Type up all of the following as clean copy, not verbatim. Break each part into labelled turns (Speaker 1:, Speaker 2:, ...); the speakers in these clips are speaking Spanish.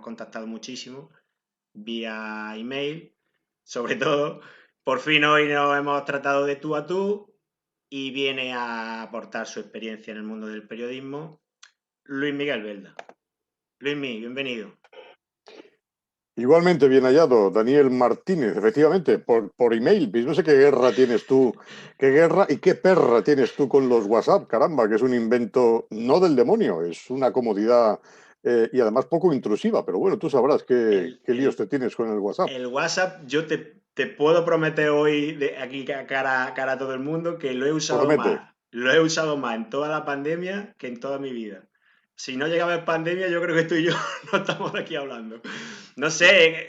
Speaker 1: contactado muchísimo vía email, sobre todo. Por fin hoy nos hemos tratado de tú a tú y viene a aportar su experiencia en el mundo del periodismo Luis Miguel Belda. Luismi, bienvenido.
Speaker 2: Igualmente bien hallado, Daniel Martínez, efectivamente, por email. Pues no sé qué guerra tienes tú, qué guerra y qué perra tienes tú con los WhatsApp, caramba, que es un invento no del demonio, es una comodidad y además poco intrusiva, pero bueno, tú sabrás
Speaker 1: El,
Speaker 2: qué líos
Speaker 1: el,
Speaker 2: te tienes con el WhatsApp.
Speaker 1: el WhatsApp, yo te puedo prometer hoy, aquí cara a todo el mundo, que lo he usado
Speaker 2: Promete.
Speaker 1: más. Lo he usado más en toda la pandemia que en toda mi vida. Si no llegaba en pandemia, yo creo que tú y yo no estamos aquí hablando. No sé,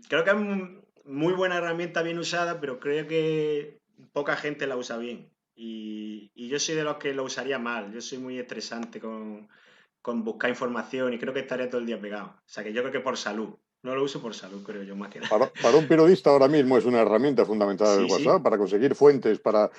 Speaker 1: creo que es muy buena herramienta bien usada, pero creo que poca gente la usa bien. Y yo soy de los que lo usaría mal. Yo soy muy estresante con buscar información y creo que estaría todo el día pegado. O sea que yo creo que por salud. No lo uso por salud, creo yo, más que nada.
Speaker 2: Para un periodista ahora mismo es una herramienta fundamental el
Speaker 1: Sí,
Speaker 2: WhatsApp
Speaker 1: sí,
Speaker 2: para conseguir fuentes, para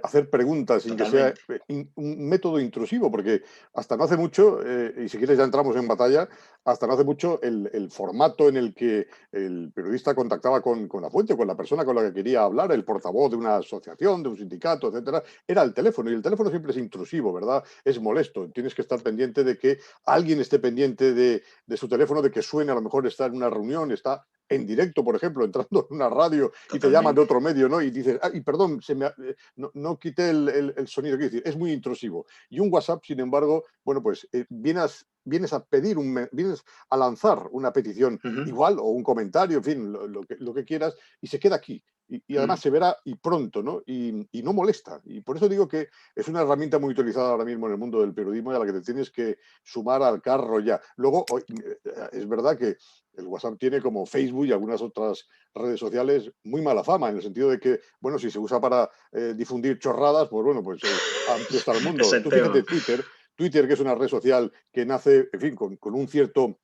Speaker 2: hacer preguntas sin que sea
Speaker 1: totalmente.
Speaker 2: un método intrusivo, porque hasta no hace mucho, y si quieres ya entramos en batalla, hasta no hace mucho el formato en el que el periodista contactaba con la fuente, con la persona con la que quería hablar, el portavoz de una asociación, de un sindicato, etcétera, era el teléfono. Y el teléfono siempre es intrusivo, ¿verdad? Es molesto. Tienes que estar pendiente de que alguien esté pendiente de su teléfono, de que suene, a lo mejor está en una reunión, está en directo, por ejemplo, entrando en una radio y te llaman de
Speaker 1: Totalmente.
Speaker 2: otro medio, ¿no? Y dices, y perdón, no quité el sonido, quiero decir, es muy intrusivo. Y un WhatsApp, sin embargo, bueno, pues vienes a pedir, vienes a lanzar una petición
Speaker 1: Ujú,
Speaker 2: igual o un comentario, en fin, lo que quieras, y se queda aquí. Y además
Speaker 1: ujú.
Speaker 2: se verá y pronto, ¿no? Y no molesta. Y por eso digo que es una herramienta muy utilizada ahora mismo en el mundo del periodismo y a la que te tienes que sumar al carro ya. Luego, es verdad que el WhatsApp tiene, como Facebook y algunas otras redes sociales, muy mala fama, en el sentido de que, bueno, si se usa para difundir chorradas, pues bueno, pues amplio está el
Speaker 1: Ese
Speaker 2: mundo.
Speaker 1: es el
Speaker 2: Tú fíjate
Speaker 1: tema.
Speaker 2: Twitter, que es una red social que nace, en fin, con un cierto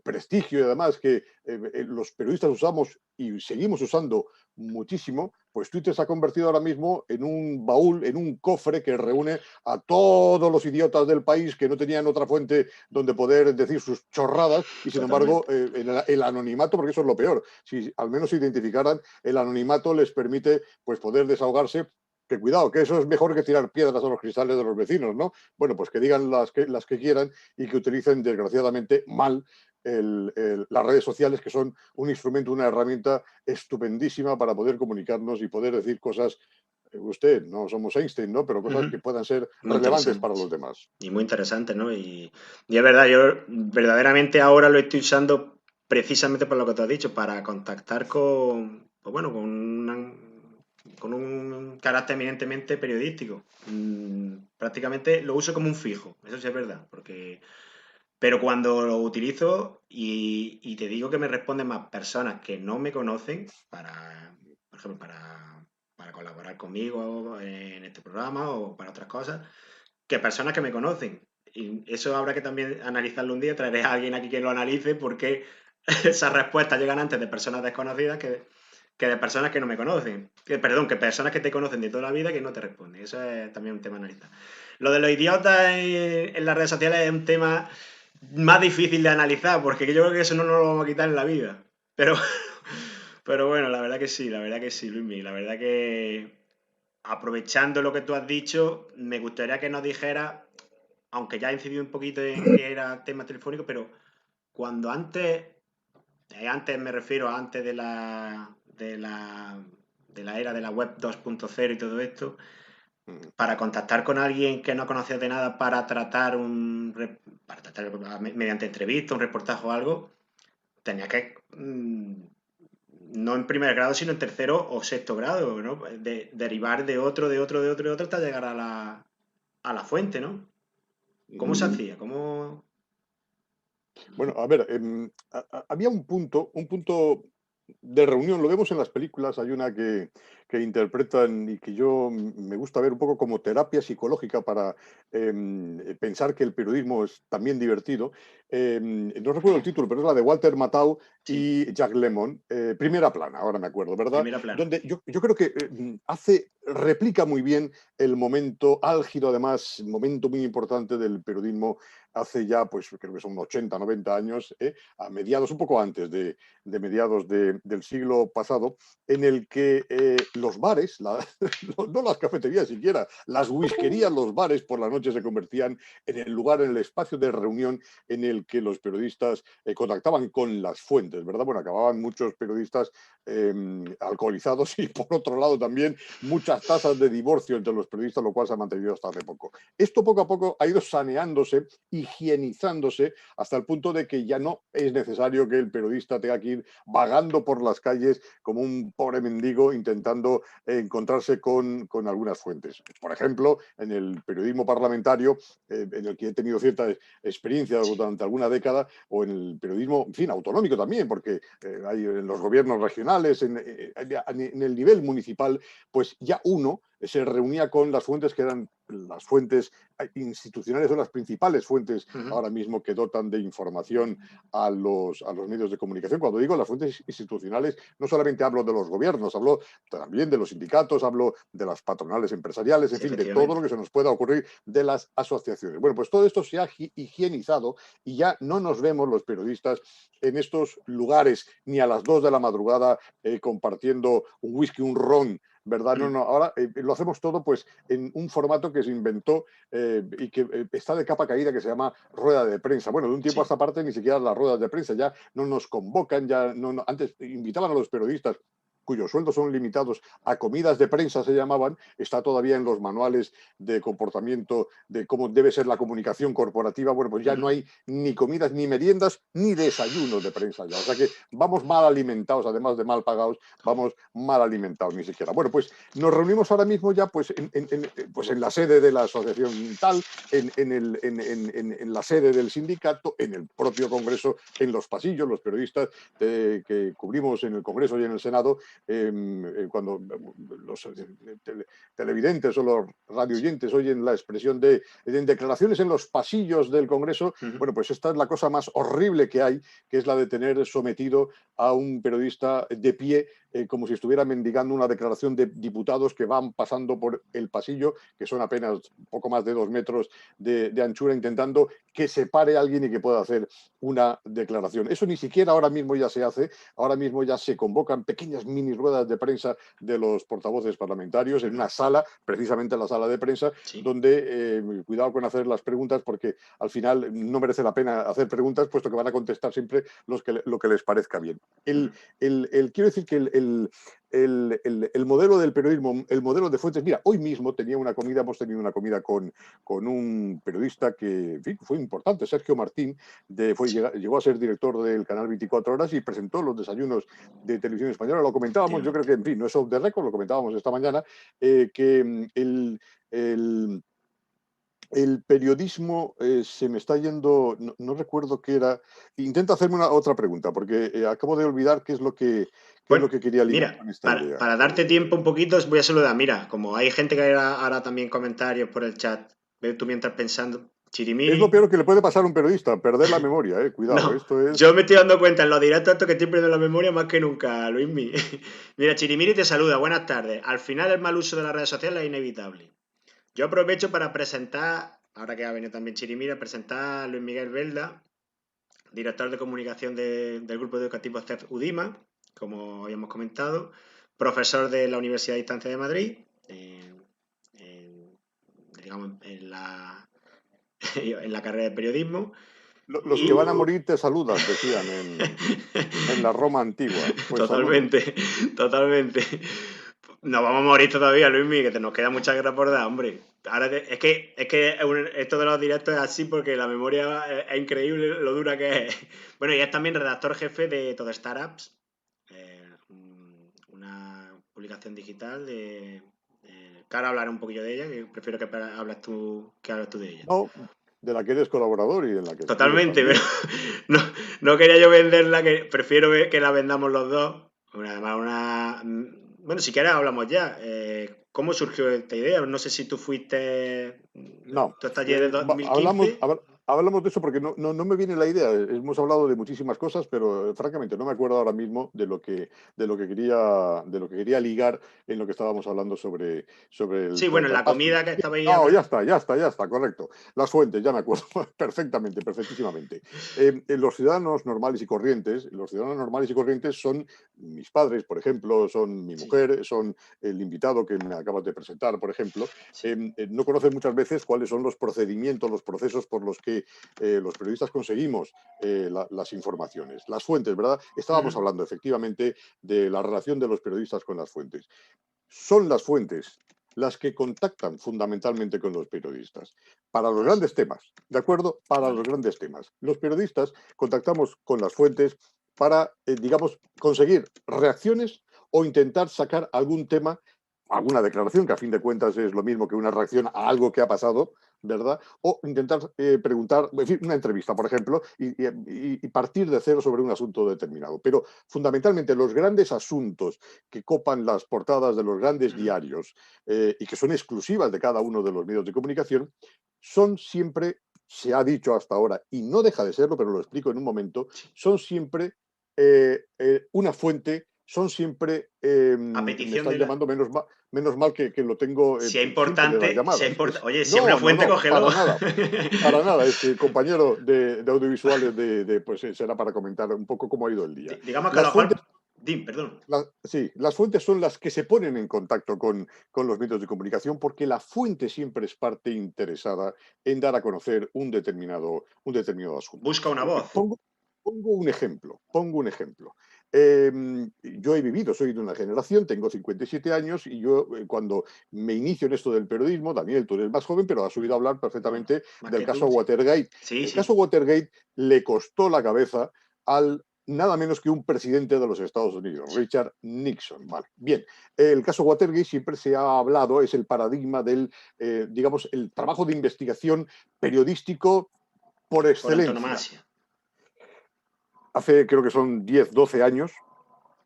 Speaker 2: prestigio y además que los periodistas usamos y seguimos usando muchísimo, pues Twitter se ha convertido ahora mismo en un baúl, en un cofre que reúne a todos los idiotas del país que no tenían otra fuente donde poder decir sus chorradas y sin embargo
Speaker 1: Totalmente.
Speaker 2: el anonimato, porque eso es lo peor, si al menos se identificaran, el anonimato les permite pues poder desahogarse. Que cuidado, que eso es mejor que tirar piedras a los cristales de los vecinos, ¿no? Bueno, pues que digan las que quieran y que utilicen desgraciadamente mal las redes sociales, que son un instrumento, una herramienta estupendísima para poder comunicarnos y poder decir cosas, usted, no somos Einstein, ¿no? Pero cosas
Speaker 1: Ujú.
Speaker 2: que puedan ser
Speaker 1: Muy
Speaker 2: relevantes para
Speaker 1: interesante,
Speaker 2: los
Speaker 1: sí.
Speaker 2: demás.
Speaker 1: Y muy interesante, ¿no? Y es verdad, yo verdaderamente ahora lo estoy usando precisamente por lo que tú has dicho, para contactar pues bueno, con un carácter eminentemente periodístico. Prácticamente lo uso como un fijo, eso sí es verdad, pero cuando lo utilizo y te digo que me responden más personas que no me conocen por ejemplo, para colaborar conmigo en este programa o para otras cosas, que personas que me conocen. Y eso habrá que también analizarlo un día. Traeré a alguien aquí que lo analice porque esas respuestas llegan antes de personas desconocidas que de personas que no me conocen. Perdón, que personas que te conocen de toda la vida que no te responden. Eso es también un tema a analizar. Lo de los idiotas en las redes sociales es un tema más difícil de analizar porque yo creo que eso no nos lo vamos a quitar en la vida. Pero, pero bueno, la verdad que sí, Luismi. La verdad que aprovechando lo que tú has dicho, me gustaría que nos dijeras, aunque ya he incidido un poquito en que era tema telefónico, pero cuando antes me refiero a antes de la era de la web 2.0 y todo esto, para contactar con alguien que no conocías de nada para tratar mediante entrevista, un reportaje o algo, tenía que no en primer grado, sino en tercero o sexto grado, ¿no? Derivar de otro hasta llegar a la fuente, ¿no? ¿Cómo se hacía? ¿Cómo?
Speaker 2: Bueno, a ver, había un punto de reunión, lo vemos en las películas, hay una que interpretan y que yo me gusta ver un poco como terapia psicológica para pensar que el periodismo es también divertido. No recuerdo el título, pero es la de Walter Matthau
Speaker 1: Sí,
Speaker 2: y Jack Lemmon, Primera Plana, ahora me acuerdo, ¿verdad?
Speaker 1: primera plana.
Speaker 2: Donde yo creo que replica muy bien el momento álgido, además, momento muy importante del periodismo hace ya, pues creo que son 80, 90 años, a mediados, un poco antes de mediados del siglo pasado, en el que los bares, no las cafeterías siquiera, las whiskerías, los bares por la noche se convertían en el lugar, en el espacio de reunión en el que los periodistas contactaban con las fuentes, ¿verdad? Bueno, acababan muchos periodistas alcoholizados y por otro lado también muchas tasas de divorcio entre los periodistas, lo cual se ha mantenido hasta hace poco. Esto poco a poco ha ido saneándose, higienizándose, hasta el punto de que ya no es necesario que el periodista tenga que ir vagando por las calles como un pobre mendigo intentando encontrarse con algunas fuentes. Por ejemplo, en el periodismo parlamentario, en el que he tenido cierta experiencia durante alguna década, o en el periodismo, en fin, autonómico también, porque hay en los gobiernos regionales, en el nivel municipal, pues ya uno se reunía con las fuentes que eran las fuentes institucionales, son las principales fuentes ahora mismo que dotan de información a los medios de comunicación. Cuando digo las fuentes institucionales, no solamente hablo de los gobiernos, hablo también de los sindicatos, hablo de las patronales empresariales, en
Speaker 1: Sí,
Speaker 2: fin, de todo lo que se nos pueda ocurrir, de las asociaciones. Bueno, pues todo esto se ha higienizado y ya no nos vemos los periodistas en estos lugares ni a las 2 de la madrugada compartiendo un whisky, un ron, ¿verdad? No, no, ahora lo hacemos todo pues en un formato que se inventó y que está de capa caída, que se llama rueda de prensa. Bueno, de un tiempo a esta parte ni siquiera las ruedas de prensa ya no nos convocan, ya no, antes invitaban a los periodistas cuyos sueldos son limitados a comidas de prensa, se llamaban, está todavía en los manuales de comportamiento de cómo debe ser la comunicación corporativa. Bueno, pues ya no hay ni comidas, ni meriendas, ni desayunos de prensa ya. O sea que vamos mal alimentados, además de mal pagados, vamos mal alimentados ni siquiera. Bueno, pues nos reunimos ahora mismo ya pues pues en la sede de la asociación tal, en la sede del sindicato, en el propio Congreso, en los pasillos, los periodistas que cubrimos en el Congreso y en el Senado, cuando los televidentes o los radioyentes oyen la expresión de declaraciones en los pasillos del Congreso, bueno, pues esta es la cosa más horrible que hay, que es la de tener sometido a un periodista de pie como si estuviera mendigando una declaración de diputados que van pasando por el pasillo, que son apenas poco más de 2 metros de anchura, intentando que se pare alguien y que pueda hacer una declaración. Eso ni siquiera ahora mismo ya se hace, ahora mismo ya se convocan pequeñas mini ruedas de prensa de los portavoces parlamentarios en una sala, precisamente la sala de prensa, donde cuidado con hacer las preguntas, porque al final no merece la pena hacer preguntas, puesto que van a contestar siempre lo que les parezca bien. Quiero decir que el modelo del periodismo, el modelo de fuentes. Mira, hoy mismo hemos tenido una comida con un periodista que, en fin, fue importante, Sergio Martín, llegó a ser director del canal 24 Horas y presentó los desayunos de Televisión Española. Lo comentábamos, yo creo que, en fin, no es off the record, lo comentábamos esta mañana, que el periodismo se me está yendo, no recuerdo qué era. Intenta hacerme otra pregunta, porque acabo de olvidar qué es
Speaker 1: Bueno,
Speaker 2: lo que quería ligar
Speaker 1: mira,
Speaker 2: con esta idea.
Speaker 1: para darte tiempo un poquito, os voy a saludar. Mira, como hay gente que hará también comentarios por el chat, ve tú mientras pensando,
Speaker 2: Es lo
Speaker 1: Chirimiri.
Speaker 2: peor que le puede pasar a un periodista, perder la memoria, cuidado,
Speaker 1: No,
Speaker 2: esto es...
Speaker 1: yo me estoy dando cuenta en los directos esto que estoy perdiendo la memoria más que nunca, Luismi. Mira, Chirimiri te saluda, buenas tardes. Al final el mal uso de las redes sociales es inevitable. Yo aprovecho para presentar, ahora que ha venido también Chirimiri, presentar a Luis Miguel Velda, director de comunicación del grupo educativo CEF UDIMA, como habíamos comentado, profesor de la Universidad de Distancia de Madrid, digamos, en la carrera de periodismo.
Speaker 2: Los que van a morir te saludan, decían en la Roma antigua. Pues saludos.
Speaker 1: Totalmente, totalmente. Nos vamos a morir todavía, Luismi, que nos queda mucha guerra por dar, hombre. Ahora es que esto de los directos es así porque la memoria es increíble lo dura que es. Bueno, y es también redactor jefe de Todo Startups, una publicación digital que ahora hablaré un poquillo de ella, que prefiero que hables tú de ella.
Speaker 2: No, de la que eres colaborador y en la que escribes
Speaker 1: Totalmente, pero
Speaker 2: también.
Speaker 1: no, no quería yo venderla, que prefiero que la vendamos los dos. Además, bueno, si quieres hablamos ya. ¿Cómo surgió esta idea? No sé si tú fuiste.
Speaker 2: No,
Speaker 1: Tú estás allí desde
Speaker 2: hablamos,
Speaker 1: 2015.
Speaker 2: hablamos de eso porque no me viene la idea. Hemos hablado de muchísimas cosas, pero francamente no me acuerdo ahora mismo de lo que quería ligar en lo que estábamos hablando sobre el
Speaker 1: Sí, bueno, en la
Speaker 2: contrapaso.
Speaker 1: comida que estabais
Speaker 2: No,
Speaker 1: hablando.
Speaker 2: ya está, correcto. Las fuentes, ya me acuerdo perfectamente, perfectísimamente. Los ciudadanos normales y corrientes son mis padres, por ejemplo, son mi
Speaker 1: Sí,
Speaker 2: mujer, son el invitado que me acabas de presentar, por ejemplo.
Speaker 1: sí.
Speaker 2: No conocen muchas veces cuáles son los procedimientos, los procesos por los que los periodistas conseguimos las informaciones, las fuentes, ¿verdad? Estábamos
Speaker 1: Ujú.
Speaker 2: hablando efectivamente de la relación de los periodistas con las fuentes. Son las fuentes las que contactan fundamentalmente con los periodistas. Para los
Speaker 1: Ah, sí.
Speaker 2: grandes temas, ¿de acuerdo? Para los
Speaker 1: Vale.
Speaker 2: grandes temas. Los periodistas contactamos con las fuentes para, digamos, conseguir reacciones o intentar sacar algún tema, alguna declaración, que a fin de cuentas es lo mismo que una reacción a algo que ha pasado, ¿verdad? O intentar preguntar, en fin, una entrevista, por ejemplo, y partir de cero sobre un asunto determinado. Pero fundamentalmente los grandes asuntos que copan las portadas de los grandes
Speaker 1: Ujú.
Speaker 2: diarios y que son exclusivas de cada uno de los medios de comunicación, son siempre, se ha dicho hasta ahora, y no deja de serlo, pero lo explico en un momento,
Speaker 1: Sí.
Speaker 2: son siempre una fuente, son siempre,
Speaker 1: A
Speaker 2: me
Speaker 1: petición
Speaker 2: están
Speaker 1: de la.
Speaker 2: llamando menos mal que lo tengo
Speaker 1: Si es
Speaker 2: el filtro de las
Speaker 1: importante, si es
Speaker 2: llamadas.
Speaker 1: Oye, si es una
Speaker 2: No, no,
Speaker 1: fuente,
Speaker 2: no,
Speaker 1: cógelo.
Speaker 2: para nada. Este compañero de audiovisuales pues será para comentar un poco cómo ha ido el día.
Speaker 1: Digamos que a lo
Speaker 2: Las
Speaker 1: mejor.
Speaker 2: fuentes
Speaker 1: Perdón.
Speaker 2: Sí, las fuentes son las que se ponen en contacto con los medios de comunicación porque la fuente siempre es parte interesada en dar a conocer un determinado asunto.
Speaker 1: Busca una voz.
Speaker 2: Pongo un ejemplo, yo he vivido, soy de una generación, tengo 57 años y yo cuando me inicio en esto del periodismo, Daniel, tú eres más joven, pero has oído hablar
Speaker 1: Bueno,
Speaker 2: perfectamente
Speaker 1: más
Speaker 2: del
Speaker 1: que
Speaker 2: caso
Speaker 1: tú, sí.
Speaker 2: Watergate.
Speaker 1: Sí,
Speaker 2: El caso
Speaker 1: sí.
Speaker 2: Watergate le costó la cabeza al nada menos que un presidente de los Estados Unidos,
Speaker 1: Sí.
Speaker 2: Richard Nixon. Vale, bien. El caso Watergate siempre se ha hablado, es el paradigma del, digamos, el trabajo de investigación periodístico por
Speaker 1: Por
Speaker 2: excelencia.
Speaker 1: antonomasia.
Speaker 2: Hace, creo que son 10, 12 años,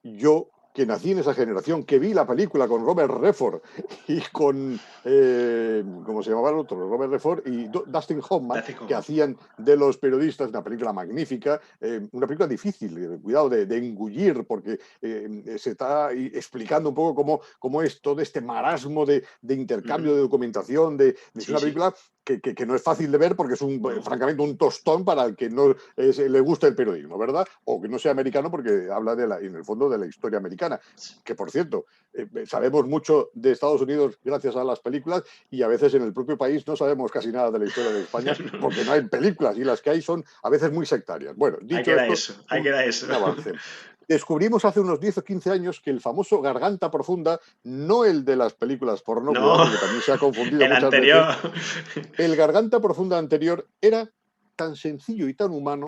Speaker 2: yo que nací en esa generación, que vi la película con Robert Redford y con, ¿cómo se llamaba el otro? Robert Redford y Dustin Hoffman,
Speaker 1: Date
Speaker 2: que
Speaker 1: cojo.
Speaker 2: hacían de los periodistas una película magnífica, una película difícil, cuidado, de engullir, porque se está explicando un poco cómo es todo este marasmo de intercambio
Speaker 1: Ujú.
Speaker 2: de documentación, es
Speaker 1: Sí,
Speaker 2: una
Speaker 1: sí.
Speaker 2: película que no es fácil de ver porque es
Speaker 1: No.
Speaker 2: francamente un tostón para el que no le gusta el periodismo, ¿verdad? O que no sea americano porque habla en el fondo de la historia americana, que por cierto, sabemos mucho de Estados Unidos gracias a las películas y a veces en el propio país no sabemos casi nada de la historia de España porque no hay películas y las que hay son a veces muy sectarias. Bueno,
Speaker 1: Ahí
Speaker 2: dicho
Speaker 1: queda
Speaker 2: esto,
Speaker 1: eso. Ahí
Speaker 2: un,
Speaker 1: queda eso.
Speaker 2: un avance. Descubrimos hace unos 10 o 15 años que el famoso Garganta Profunda, no el de las películas porno, cuidado,
Speaker 1: No.
Speaker 2: porque también se ha confundido
Speaker 1: El
Speaker 2: muchas veces,
Speaker 1: anterior.
Speaker 2: el Garganta Profunda anterior era tan sencillo y tan humano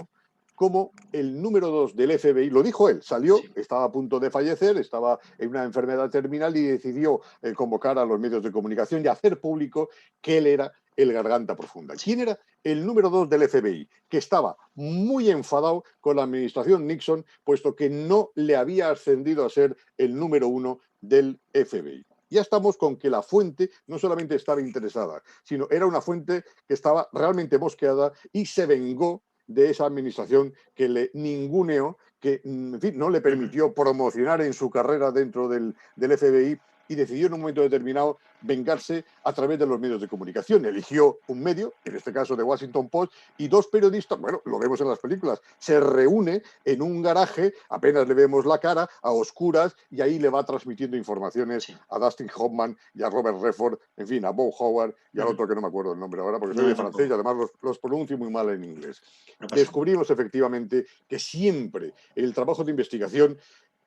Speaker 2: como el número 2 del FBI, lo dijo él, salió,
Speaker 1: Sí.
Speaker 2: estaba a punto de fallecer, estaba en una enfermedad terminal y decidió convocar a los medios de comunicación y hacer público que él era el Garganta Profunda.
Speaker 1: Sí.
Speaker 2: ¿Quién era el número 2 del FBI? Que estaba muy enfadado con la administración Nixon, puesto que no le había ascendido a ser el número 1 del FBI. Ya estamos con que la fuente no solamente estaba interesada, sino era una fuente que estaba realmente mosqueada y se vengó de esa administración que le ninguneó, que en fin, no le
Speaker 1: Ujú.
Speaker 2: permitió promocionar en su carrera dentro del FBI y decidió en un momento determinado vengarse a través de los medios de comunicación. Eligió un medio, en este caso de Washington Post, y dos periodistas, bueno, lo vemos en las películas, se reúne en un garaje, apenas le vemos la cara, a oscuras, y ahí le va transmitiendo informaciones
Speaker 1: Sí.
Speaker 2: a Dustin Hoffman y a Robert Redford, en fin, a Bob Howard y al
Speaker 1: Ujú.
Speaker 2: otro que no me acuerdo el nombre ahora, porque soy
Speaker 1: No,
Speaker 2: de francés y
Speaker 1: tampoco.
Speaker 2: además los pronuncio muy mal en inglés.
Speaker 1: No pasa nada.
Speaker 2: Descubrimos efectivamente que siempre el trabajo de investigación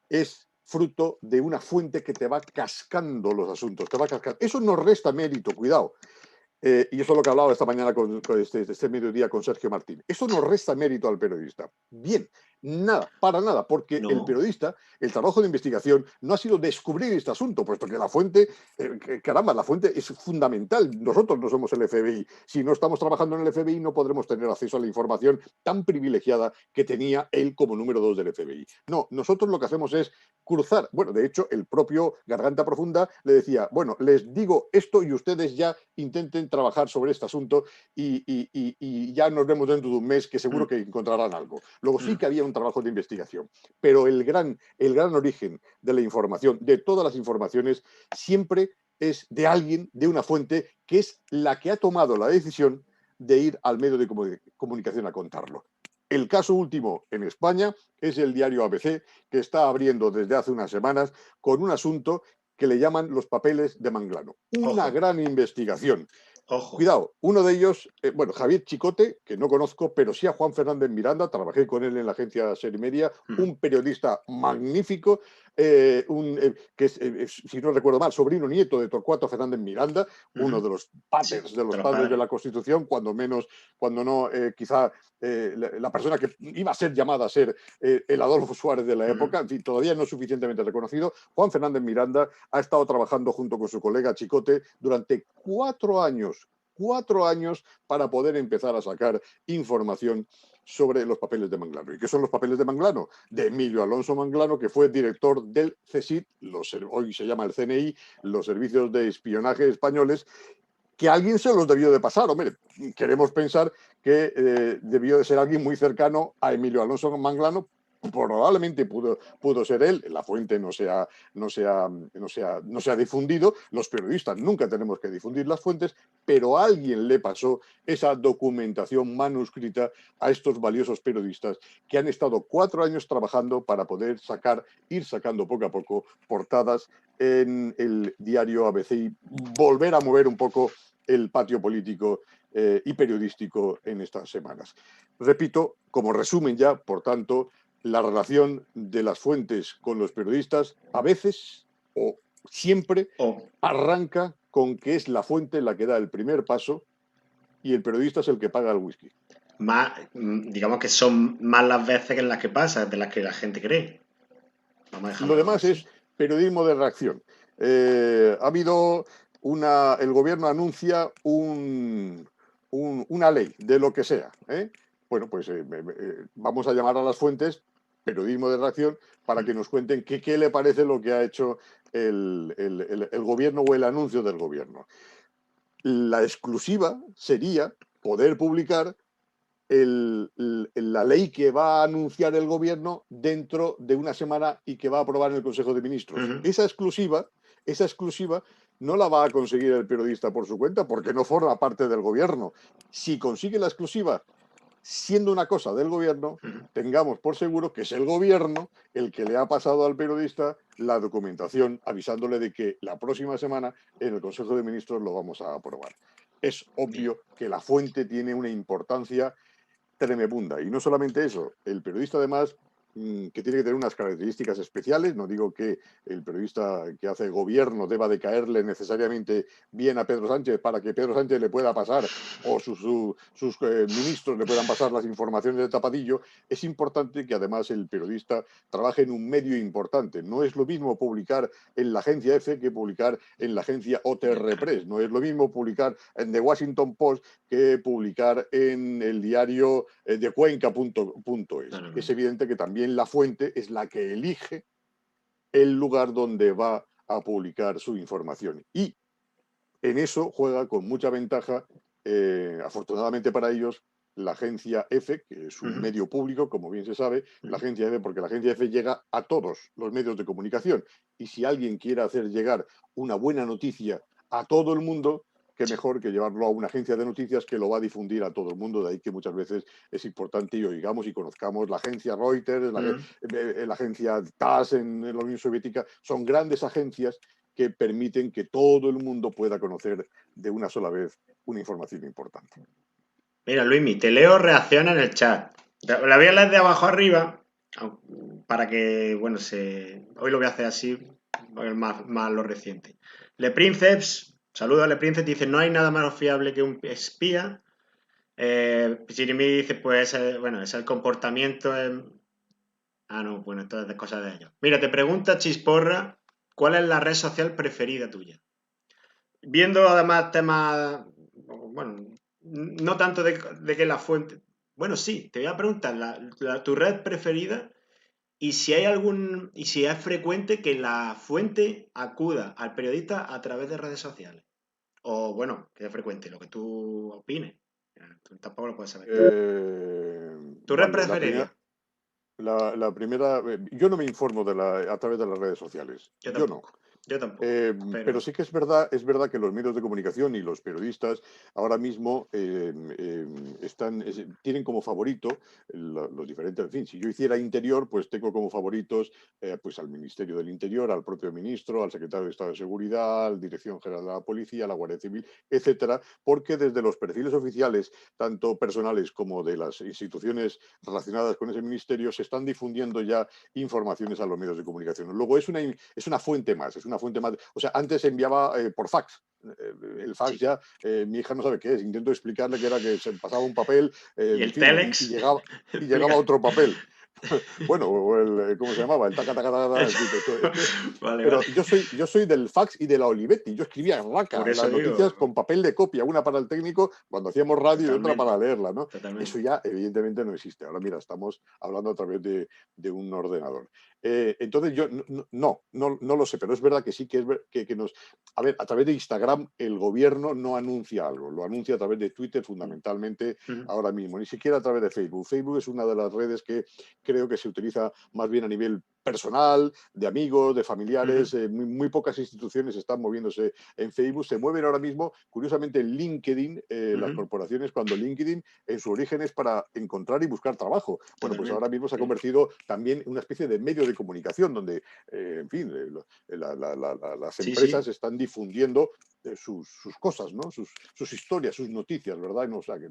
Speaker 2: es fruto de una fuente que te va cascando los asuntos, te va cascando. Eso no resta mérito, cuidado. Y eso es lo que hablaba esta mañana con este mediodía con Sergio Martín. Eso no resta mérito al periodista. Bien, Nada, para nada, porque el
Speaker 1: No.
Speaker 2: periodista, el trabajo de investigación no ha sido descubrir este asunto, puesto que la fuente, caramba, la fuente es fundamental. Nosotros no somos el FBI. Si no estamos trabajando en el FBI, no podremos tener acceso a la información tan privilegiada que tenía él como número 2 del FBI. No, nosotros lo que hacemos es cruzar. Bueno, de hecho, el propio Garganta Profunda le decía, bueno, les digo esto y ustedes ya intenten trabajar sobre este asunto y ya nos vemos dentro de un mes, que seguro
Speaker 1: Mm,
Speaker 2: que encontrarán algo. Luego sí
Speaker 1: mm,
Speaker 2: que había un trabajo de investigación, pero el gran origen de la información, de todas las informaciones, siempre es de alguien, de una fuente, que es la que ha tomado la decisión de ir al medio de comunicación a contarlo. El caso último en España es el diario ABC, que está abriendo desde hace unas semanas con un asunto que le llaman los papeles de Manglano. Una
Speaker 1: Ojo,
Speaker 2: gran investigación.
Speaker 1: ojo.
Speaker 2: Cuidado, uno de ellos, bueno, Javier Chicote, que no conozco, pero sí a Juan Fernández Miranda, trabajé con él en la agencia Ser y Media,
Speaker 1: Mm,
Speaker 2: un periodista magnífico, que es, si no recuerdo mal, sobrino nieto de Torcuato Fernández Miranda, uno
Speaker 1: ujú.
Speaker 2: de los
Speaker 1: Sí,
Speaker 2: paters, de
Speaker 1: de
Speaker 2: los
Speaker 1: los
Speaker 2: padres de
Speaker 1: padres.
Speaker 2: la Constitución, cuando menos, cuando no, quizá la persona que iba a ser llamada a ser el Adolfo Suárez de la
Speaker 1: Ujú.
Speaker 2: época, en fin, todavía no es suficientemente reconocido. Juan Fernández Miranda ha estado trabajando junto con su colega Chicote durante 4 años 4 años para poder empezar a sacar información sobre los papeles de Manglano. ¿Y qué son los papeles de Manglano? De Emilio Alonso Manglano, que fue director del CSIC, hoy se llama el CNI, los servicios de espionaje españoles, que alguien se los debió de pasar. Hombre, queremos pensar que debió de ser alguien muy cercano a Emilio Alonso Manglano. Probablemente pudo ser él, la fuente no se ha difundido, los periodistas nunca tenemos que difundir las fuentes, pero alguien le pasó esa documentación manuscrita a estos valiosos periodistas que han estado 4 años trabajando para poder ir sacando poco a poco portadas en el diario ABC y volver a mover un poco el patio político y periodístico en estas semanas. Repito, como resumen ya, por tanto, la relación de las fuentes con los periodistas a veces o siempre
Speaker 1: O
Speaker 2: arranca con que es la fuente la que da el primer paso y el periodista es el que paga el whisky.
Speaker 1: más, digamos que son más las veces que en las que pasa, de las que la gente cree. Vamos a
Speaker 2: Lo
Speaker 1: dejarlo
Speaker 2: demás
Speaker 1: así.
Speaker 2: es periodismo de reacción. Ha habido el gobierno anuncia una ley de lo que sea. Bueno, pues vamos a llamar a las fuentes periodismo de reacción para que nos cuenten qué le parece lo que ha hecho el gobierno o el anuncio del gobierno. La exclusiva sería poder publicar la ley que va a anunciar el gobierno dentro de una semana y que va a aprobar en el Consejo de Ministros.
Speaker 1: Ujú.
Speaker 2: Esa exclusiva no la va a conseguir el periodista por su cuenta porque no forma parte del gobierno. Si consigue la exclusiva siendo una cosa del gobierno,
Speaker 1: Ujú.
Speaker 2: tengamos por seguro que es el gobierno el que le ha pasado al periodista la documentación avisándole de que la próxima semana en el Consejo de Ministros lo vamos a aprobar. Es
Speaker 1: Bien.
Speaker 2: obvio que la fuente tiene una importancia tremebunda. Y no solamente eso, el periodista además que tiene que tener unas características especiales, no digo que el periodista que hace gobierno deba de caerle necesariamente bien a Pedro Sánchez para que Pedro Sánchez le pueda pasar o sus ministros le puedan pasar las informaciones de tapadillo, es importante que además el periodista trabaje en un medio importante. No es lo mismo publicar en la agencia EFE que publicar en la agencia OTR Press, no es lo mismo publicar en The Washington Post que publicar en el diario de Cuenca.es.
Speaker 1: No, no,
Speaker 2: Es
Speaker 1: no.
Speaker 2: evidente que también la fuente es la que elige el lugar donde va a publicar su información. Y en eso juega con mucha ventaja, afortunadamente para ellos, la agencia EFE, que es un
Speaker 1: Ujú.
Speaker 2: medio público, como bien se sabe, la
Speaker 1: Ujú.
Speaker 2: agencia EFE, porque la agencia EFE llega a todos los medios de comunicación. Y si alguien quiere hacer llegar una buena noticia a todo el mundo, qué mejor que llevarlo a una agencia de noticias que lo va a difundir a todo el mundo. De ahí que muchas veces es importante y oigamos y conozcamos la agencia Reuters,
Speaker 1: Ujú.
Speaker 2: la agencia TASS en la Unión Soviética. Son grandes agencias que permiten que todo el mundo pueda conocer de una sola vez una información importante.
Speaker 1: Mira, Luismi, te leo reacciones en el chat. La voy a leer de abajo arriba para que, bueno, hoy lo voy a hacer así, más lo reciente. Le Princeps, saludos a Le Princeps, dice, no hay nada más fiable que un espía. Jeremy dice, pues, bueno, es el comportamiento Ah, no, bueno, esto es de cosas de ellos. Mira, te pregunta Chisporra, ¿cuál es la red social preferida tuya? Viendo además temas, bueno, no tanto de que la fuente. Bueno, sí, te voy a preguntar tu red preferida y si hay y si es frecuente que la fuente acuda al periodista a través de redes sociales. O bueno, que es frecuente, lo que tú opines. Tú tampoco lo puedes saber. ¿Tu red
Speaker 2: Vale, la
Speaker 1: preferida?
Speaker 2: primera, la primera, yo no me informo a través de las redes sociales.
Speaker 1: Yo
Speaker 2: Yo no.
Speaker 1: tampoco. Yo tampoco.
Speaker 2: Pero
Speaker 1: Pero.
Speaker 2: sí que es verdad que los medios de comunicación y los periodistas ahora mismo tienen como favorito los diferentes, en fin, si yo hiciera interior, pues tengo como favoritos pues al Ministerio del Interior, al propio ministro, al secretario de Estado de Seguridad, al Dirección General de la Policía, a la Guardia Civil, etcétera, porque desde los perfiles oficiales, tanto personales como de las instituciones relacionadas con ese ministerio, se están difundiendo ya informaciones a los medios de comunicación. Luego es una fuente más, es una fuente más. O sea, antes se enviaba por fax. El fax
Speaker 1: Sí.
Speaker 2: ya, mi hija no sabe qué es. Intento explicarle que era que se pasaba un papel,
Speaker 1: ¿Y
Speaker 2: en
Speaker 1: el
Speaker 2: fin,
Speaker 1: Telex?
Speaker 2: y llegaba
Speaker 1: Explica.
Speaker 2: otro papel. Bueno, o ¿cómo se llamaba? El taca, taca, taca, taca, en fin,
Speaker 1: Vale, vale.
Speaker 2: pero yo soy del fax y de la Olivetti. Yo escribía
Speaker 1: Por
Speaker 2: raca
Speaker 1: eso
Speaker 2: las
Speaker 1: digo,
Speaker 2: noticias con papel de copia, una para el técnico cuando hacíamos radio y otra para
Speaker 1: totalmente,
Speaker 2: leerla, ¿no? Eso
Speaker 1: totalmente.
Speaker 2: ya evidentemente no existe. Ahora mira, estamos hablando a través de un ordenador. Entonces yo no lo sé, pero es verdad que sí que nos... A ver, a través de Instagram el gobierno no anuncia algo, lo anuncia a través de Twitter
Speaker 1: Mm,
Speaker 2: fundamentalmente
Speaker 1: mm,
Speaker 2: ahora mismo, ni siquiera a través de Facebook. Facebook es una de las redes que creo que se utiliza más bien a nivel personal, de amigos, de
Speaker 1: ujú,
Speaker 2: familiares. Muy pocas instituciones están moviéndose en Facebook. Se mueven ahora mismo, curiosamente, en LinkedIn, las
Speaker 1: ujú,
Speaker 2: corporaciones, cuando LinkedIn en su origen es para encontrar y buscar trabajo. Bueno, pues ahora
Speaker 1: totalmente.
Speaker 2: mismo se ha
Speaker 1: Sí.
Speaker 2: convertido también en una especie de medio de comunicación donde, en fin, las
Speaker 1: Sí,
Speaker 2: empresas
Speaker 1: sí.
Speaker 2: están difundiendo sus cosas, ¿no? Sus historias, sus noticias, ¿verdad? No, o sea, que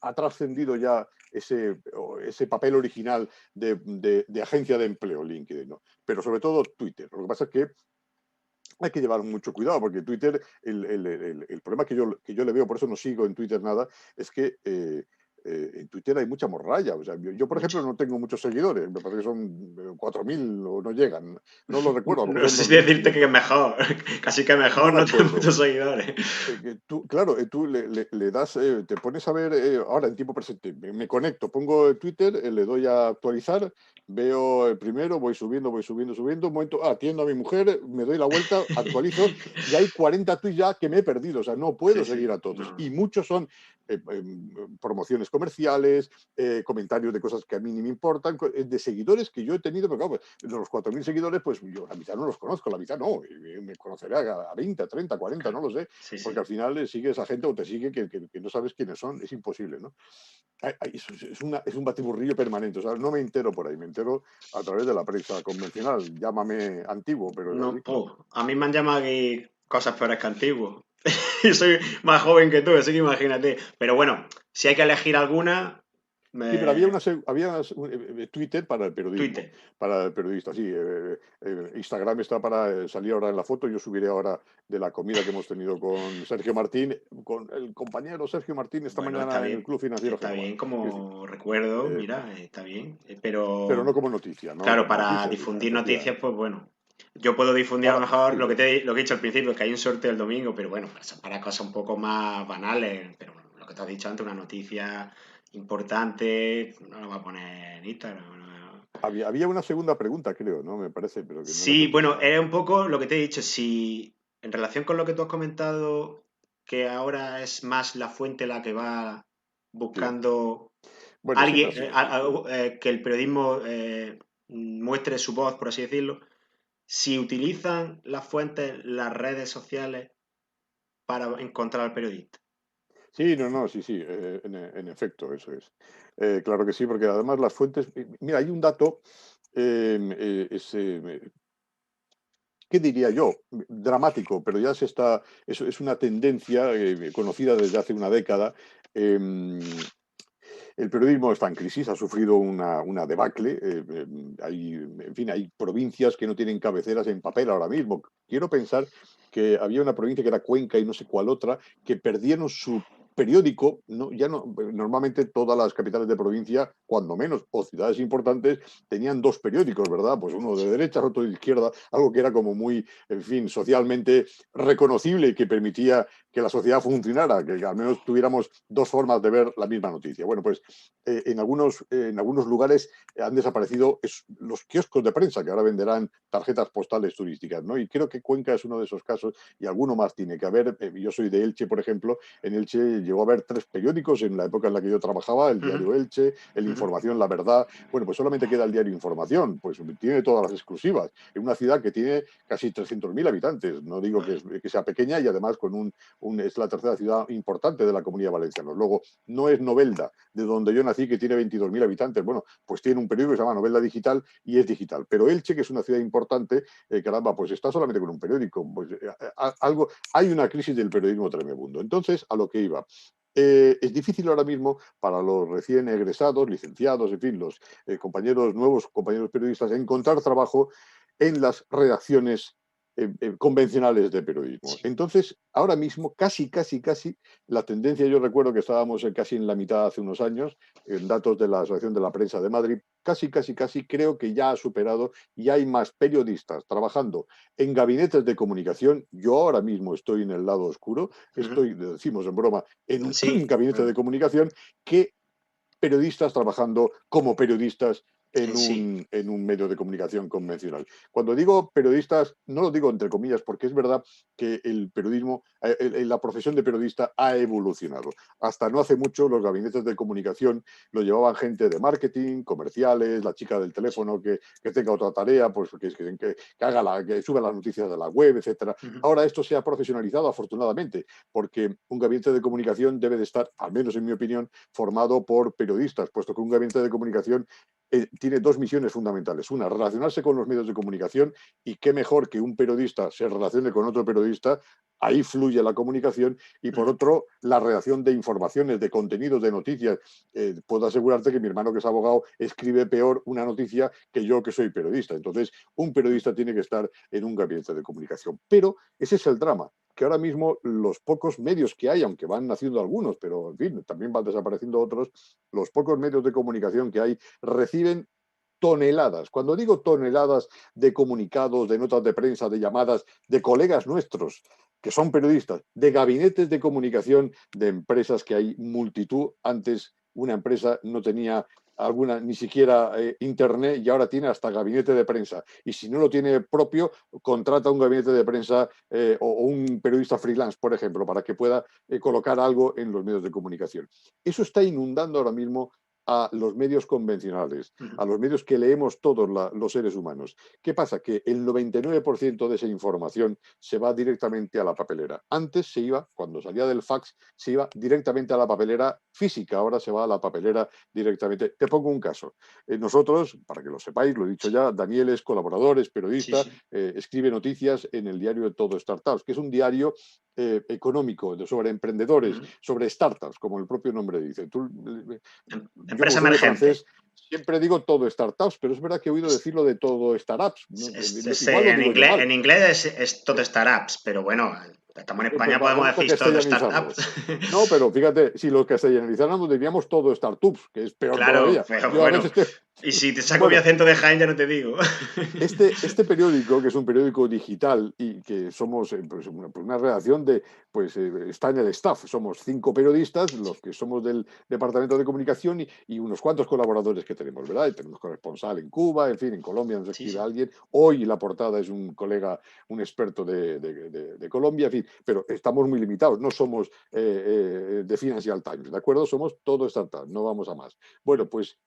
Speaker 2: ha trascendido ya ese papel original de agencia de empleo, LinkedIn, ¿no? Pero sobre todo Twitter. Lo que pasa es que hay que llevar mucho cuidado porque Twitter, el problema que yo le veo, por eso no sigo en Twitter nada, es que en Twitter hay mucha morralla. O sea, yo, por
Speaker 1: Mucha.
Speaker 2: ejemplo, no tengo muchos seguidores, me parece que son 4.000 o no llegan, no lo recuerdo, a lo
Speaker 1: No
Speaker 2: mejor son
Speaker 1: sé
Speaker 2: dos
Speaker 1: si
Speaker 2: mil
Speaker 1: decirte que es
Speaker 2: quinientos
Speaker 1: mejor. Casi que
Speaker 2: No
Speaker 1: mejor
Speaker 2: me
Speaker 1: no tener
Speaker 2: acuerdo.
Speaker 1: muchos seguidores.
Speaker 2: Que tú, claro, tú le das, te pones a ver ahora en tiempo presente, me conecto, pongo Twitter, le doy a actualizar, veo el primero, voy subiendo, un momento, atiendo a mi mujer, me doy la vuelta, actualizo y hay 40 tweets ya que me he perdido, o sea, no
Speaker 1: Sí,
Speaker 2: puedo seguir
Speaker 1: sí.
Speaker 2: a todos. Y
Speaker 1: No.
Speaker 2: muchos son promociones comerciales, comentarios de cosas que a mí ni me importan, de seguidores que yo he tenido, pero claro, pues, los 4.000 seguidores, pues yo la mitad no los conozco, la mitad no, y me conoceré a 20, 30, 40, no
Speaker 1: Claro.
Speaker 2: lo sé,
Speaker 1: Sí,
Speaker 2: porque
Speaker 1: sí.
Speaker 2: al final sigues a gente o te sigue que no sabes quiénes son, es imposible, ¿no? Es un batiburrillo permanente, o sea, no me entero por ahí, me entero a través de la prensa convencional, llámame antiguo, pero es
Speaker 1: No,
Speaker 2: así.
Speaker 1: a mí me han llamado aquí cosas peores que antiguo. Yo soy más joven que tú, así que imagínate. Pero bueno, si hay que elegir alguna,
Speaker 2: Sí, pero
Speaker 1: me...
Speaker 2: Twitter para el periodismo,
Speaker 1: Twitter.
Speaker 2: para el periodista, sí. Instagram está para salir ahora en la foto. Yo subiré ahora de la comida que hemos tenido con Sergio Martín, con el compañero Sergio Martín esta
Speaker 1: Bueno,
Speaker 2: mañana en el Club Financiero
Speaker 1: está
Speaker 2: Génova.
Speaker 1: bien
Speaker 2: Sí, sí.
Speaker 1: como recuerdo,
Speaker 2: Eh,
Speaker 1: mira, está bien.
Speaker 2: pero
Speaker 1: Pero
Speaker 2: no como noticia, no
Speaker 1: claro,
Speaker 2: como
Speaker 1: para
Speaker 2: noticia, sino
Speaker 1: difundir noticias,
Speaker 2: efectivamente.
Speaker 1: pues bueno. Yo puedo difundir a lo
Speaker 2: Ahora,
Speaker 1: mejor
Speaker 2: sí,
Speaker 1: lo que he dicho al principio, que hay un sorteo el domingo, pero bueno, para cosas un poco más banales. Pero bueno, lo que te has dicho antes, una noticia importante, no lo va a poner en Instagram. No.
Speaker 2: había una segunda pregunta, creo, ¿no? Me parece, pero que no le he
Speaker 1: Sí, bueno,
Speaker 2: contestado.
Speaker 1: era un poco lo que te he dicho. Si en relación con lo que tú has comentado, que ahora es más la fuente la que va
Speaker 2: Sí.
Speaker 1: buscando
Speaker 2: Bueno, siempre
Speaker 1: alguien,
Speaker 2: ha sido así, sí.
Speaker 1: que el periodismo muestre su voz, por así decirlo, si utilizan las fuentes, las redes sociales para encontrar al periodista.
Speaker 2: Sí, no, sí, sí, en efecto, eso es. Claro que sí, porque además las fuentes, mira, hay un dato, ¿qué diría yo? Dramático, pero ya es una tendencia conocida desde hace una década. em, el periodismo está en crisis, ha sufrido una debacle. En fin, hay provincias que no tienen cabeceras en papel ahora mismo. Quiero pensar que había una provincia que era Cuenca y no sé cuál otra, que perdieron periódico, ¿no? Ya no, normalmente todas las capitales de provincia, cuando menos, o ciudades importantes, tenían dos periódicos, ¿verdad? Pues uno de derecha, otro de izquierda, algo que era como muy, en fin, socialmente reconocible y que permitía que la sociedad funcionara, que al menos tuviéramos dos formas de ver la misma noticia. Bueno, pues en algunos lugares han desaparecido los kioscos de prensa, que ahora venderán tarjetas postales turísticas, ¿no? Y creo que Cuenca es uno de esos casos, y alguno más tiene que haber. Yo soy de Elche, por ejemplo. En Elche llegó a haber 3 periódicos en la época en la que yo trabajaba: el
Speaker 1: Ujú,
Speaker 2: diario Elche, el
Speaker 1: ujú.
Speaker 2: Información, La Verdad. Bueno, pues solamente queda el diario Información, pues tiene todas las exclusivas, en una ciudad que tiene casi 300.000 habitantes. No digo
Speaker 1: Vale.
Speaker 2: que sea pequeña, y además con es la tercera ciudad importante de la Comunidad Valenciana. Luego, no es Novelda, de donde yo nací, que tiene 22.000 habitantes. Bueno, pues tiene un periódico que se llama Novelda Digital y es digital. Pero Elche, que es una ciudad importante, caramba, pues está solamente con un periódico. Pues, hay una crisis del periodismo tremendo. Entonces, a lo que iba. Es difícil ahora mismo para los recién egresados, licenciados, en fin, los compañeros nuevos, compañeros periodistas, encontrar trabajo en las redacciones convencionales de periodismo.
Speaker 1: Sí.
Speaker 2: Entonces, ahora mismo, casi, la tendencia, yo recuerdo que estábamos casi en la mitad hace unos años, en datos de la Asociación de la Prensa de Madrid, casi, creo que ya ha superado, y hay más periodistas trabajando en gabinetes de comunicación. Yo ahora mismo estoy en el lado oscuro,
Speaker 1: Ujú.
Speaker 2: decimos en broma, en un
Speaker 1: Sí.
Speaker 2: gabinete de comunicación, que periodistas trabajando como periodistas
Speaker 1: Sí.
Speaker 2: en un medio de comunicación convencional. Cuando digo periodistas, no lo digo entre comillas, porque es verdad que el periodismo, la profesión de periodista ha evolucionado. Hasta no hace mucho los gabinetes de comunicación lo llevaban gente de marketing, comerciales, la chica del teléfono que tenga otra tarea, pues que suba las noticias de la web, etcétera.
Speaker 1: Ujú.
Speaker 2: Ahora esto se ha profesionalizado, afortunadamente, porque un gabinete de comunicación debe de estar, al menos en mi opinión, formado por periodistas, puesto que un gabinete de comunicación tiene dos misiones fundamentales. Una, relacionarse con los medios de comunicación, y qué mejor que un periodista se relacione con otro periodista, ahí fluye la comunicación. Y por
Speaker 1: Ujú.
Speaker 2: otro, la redacción de informaciones, de contenidos, de noticias. Puedo asegurarte que mi hermano, que es abogado, escribe peor una noticia que yo, que soy periodista. Entonces, un periodista tiene que estar en un gabinete de comunicación. Pero ese es el drama, que ahora mismo los pocos medios que hay, aunque van naciendo algunos, pero en fin, también van desapareciendo otros, los pocos medios de comunicación que hay reciben toneladas. Cuando digo toneladas de comunicados, de notas de prensa, de llamadas de colegas nuestros que son periodistas, de gabinetes de comunicación de empresas, que hay multitud. Antes una empresa no tenía alguna, ni siquiera internet, y ahora tiene hasta gabinete de prensa. Y si no lo tiene propio, contrata un gabinete de prensa o un periodista freelance, por ejemplo, para que pueda colocar algo en los medios de comunicación. Eso está inundando ahora mismo a los medios convencionales,
Speaker 1: Ujú.
Speaker 2: a los medios que leemos todos los seres humanos. ¿Qué pasa? Que el 99% de esa información se va directamente a la papelera. Antes se iba, cuando salía del fax, se iba directamente a la papelera física, ahora se va a la papelera directamente. Te pongo un caso. Nosotros, para que lo sepáis, lo he dicho
Speaker 1: Sí.
Speaker 2: ya, Daniel es colaborador, es
Speaker 1: Sí,
Speaker 2: periodista,
Speaker 1: sí.
Speaker 2: escribe noticias en el diario de Todo Startups, que es un diario económico, sobre emprendedores,
Speaker 1: Ujú.
Speaker 2: sobre startups, como el propio nombre dice. Yo, como
Speaker 1: Empresa
Speaker 2: soy de
Speaker 1: emergente.
Speaker 2: francés, siempre digo todo startups, pero es verdad que he oído
Speaker 1: Es-
Speaker 2: decirlo de todo startups. ¿No? Igual lo
Speaker 1: En
Speaker 2: digo yo
Speaker 1: inglés,
Speaker 2: mal.
Speaker 1: es todo startups, pero bueno, estamos en España, podemos
Speaker 2: Vamos a
Speaker 1: decir todo
Speaker 2: castellanizarlo.
Speaker 1: startups.
Speaker 2: No, pero fíjate, si lo castellanizáramos diríamos todo startups, que es peor
Speaker 1: Claro,
Speaker 2: todavía.
Speaker 1: pero
Speaker 2: Yo a
Speaker 1: bueno,
Speaker 2: veces que...
Speaker 1: y si te saco mi
Speaker 2: Bueno,
Speaker 1: acento de Jaén, ya no te digo.
Speaker 2: este periódico, que es un periódico digital, y que somos pues una redacción está en el staff. Somos 5 periodistas, los que somos del departamento de comunicación, y unos cuantos colaboradores que tenemos, ¿verdad? Y tenemos corresponsal en Cuba, en fin, en Colombia nos
Speaker 1: Sí,
Speaker 2: escribe
Speaker 1: sí.
Speaker 2: alguien. Hoy la portada es un colega, un experto de Colombia, en fin, pero estamos muy limitados. No somos de Financial Times, ¿de acuerdo? Somos todo startup, no vamos a más. Bueno, pues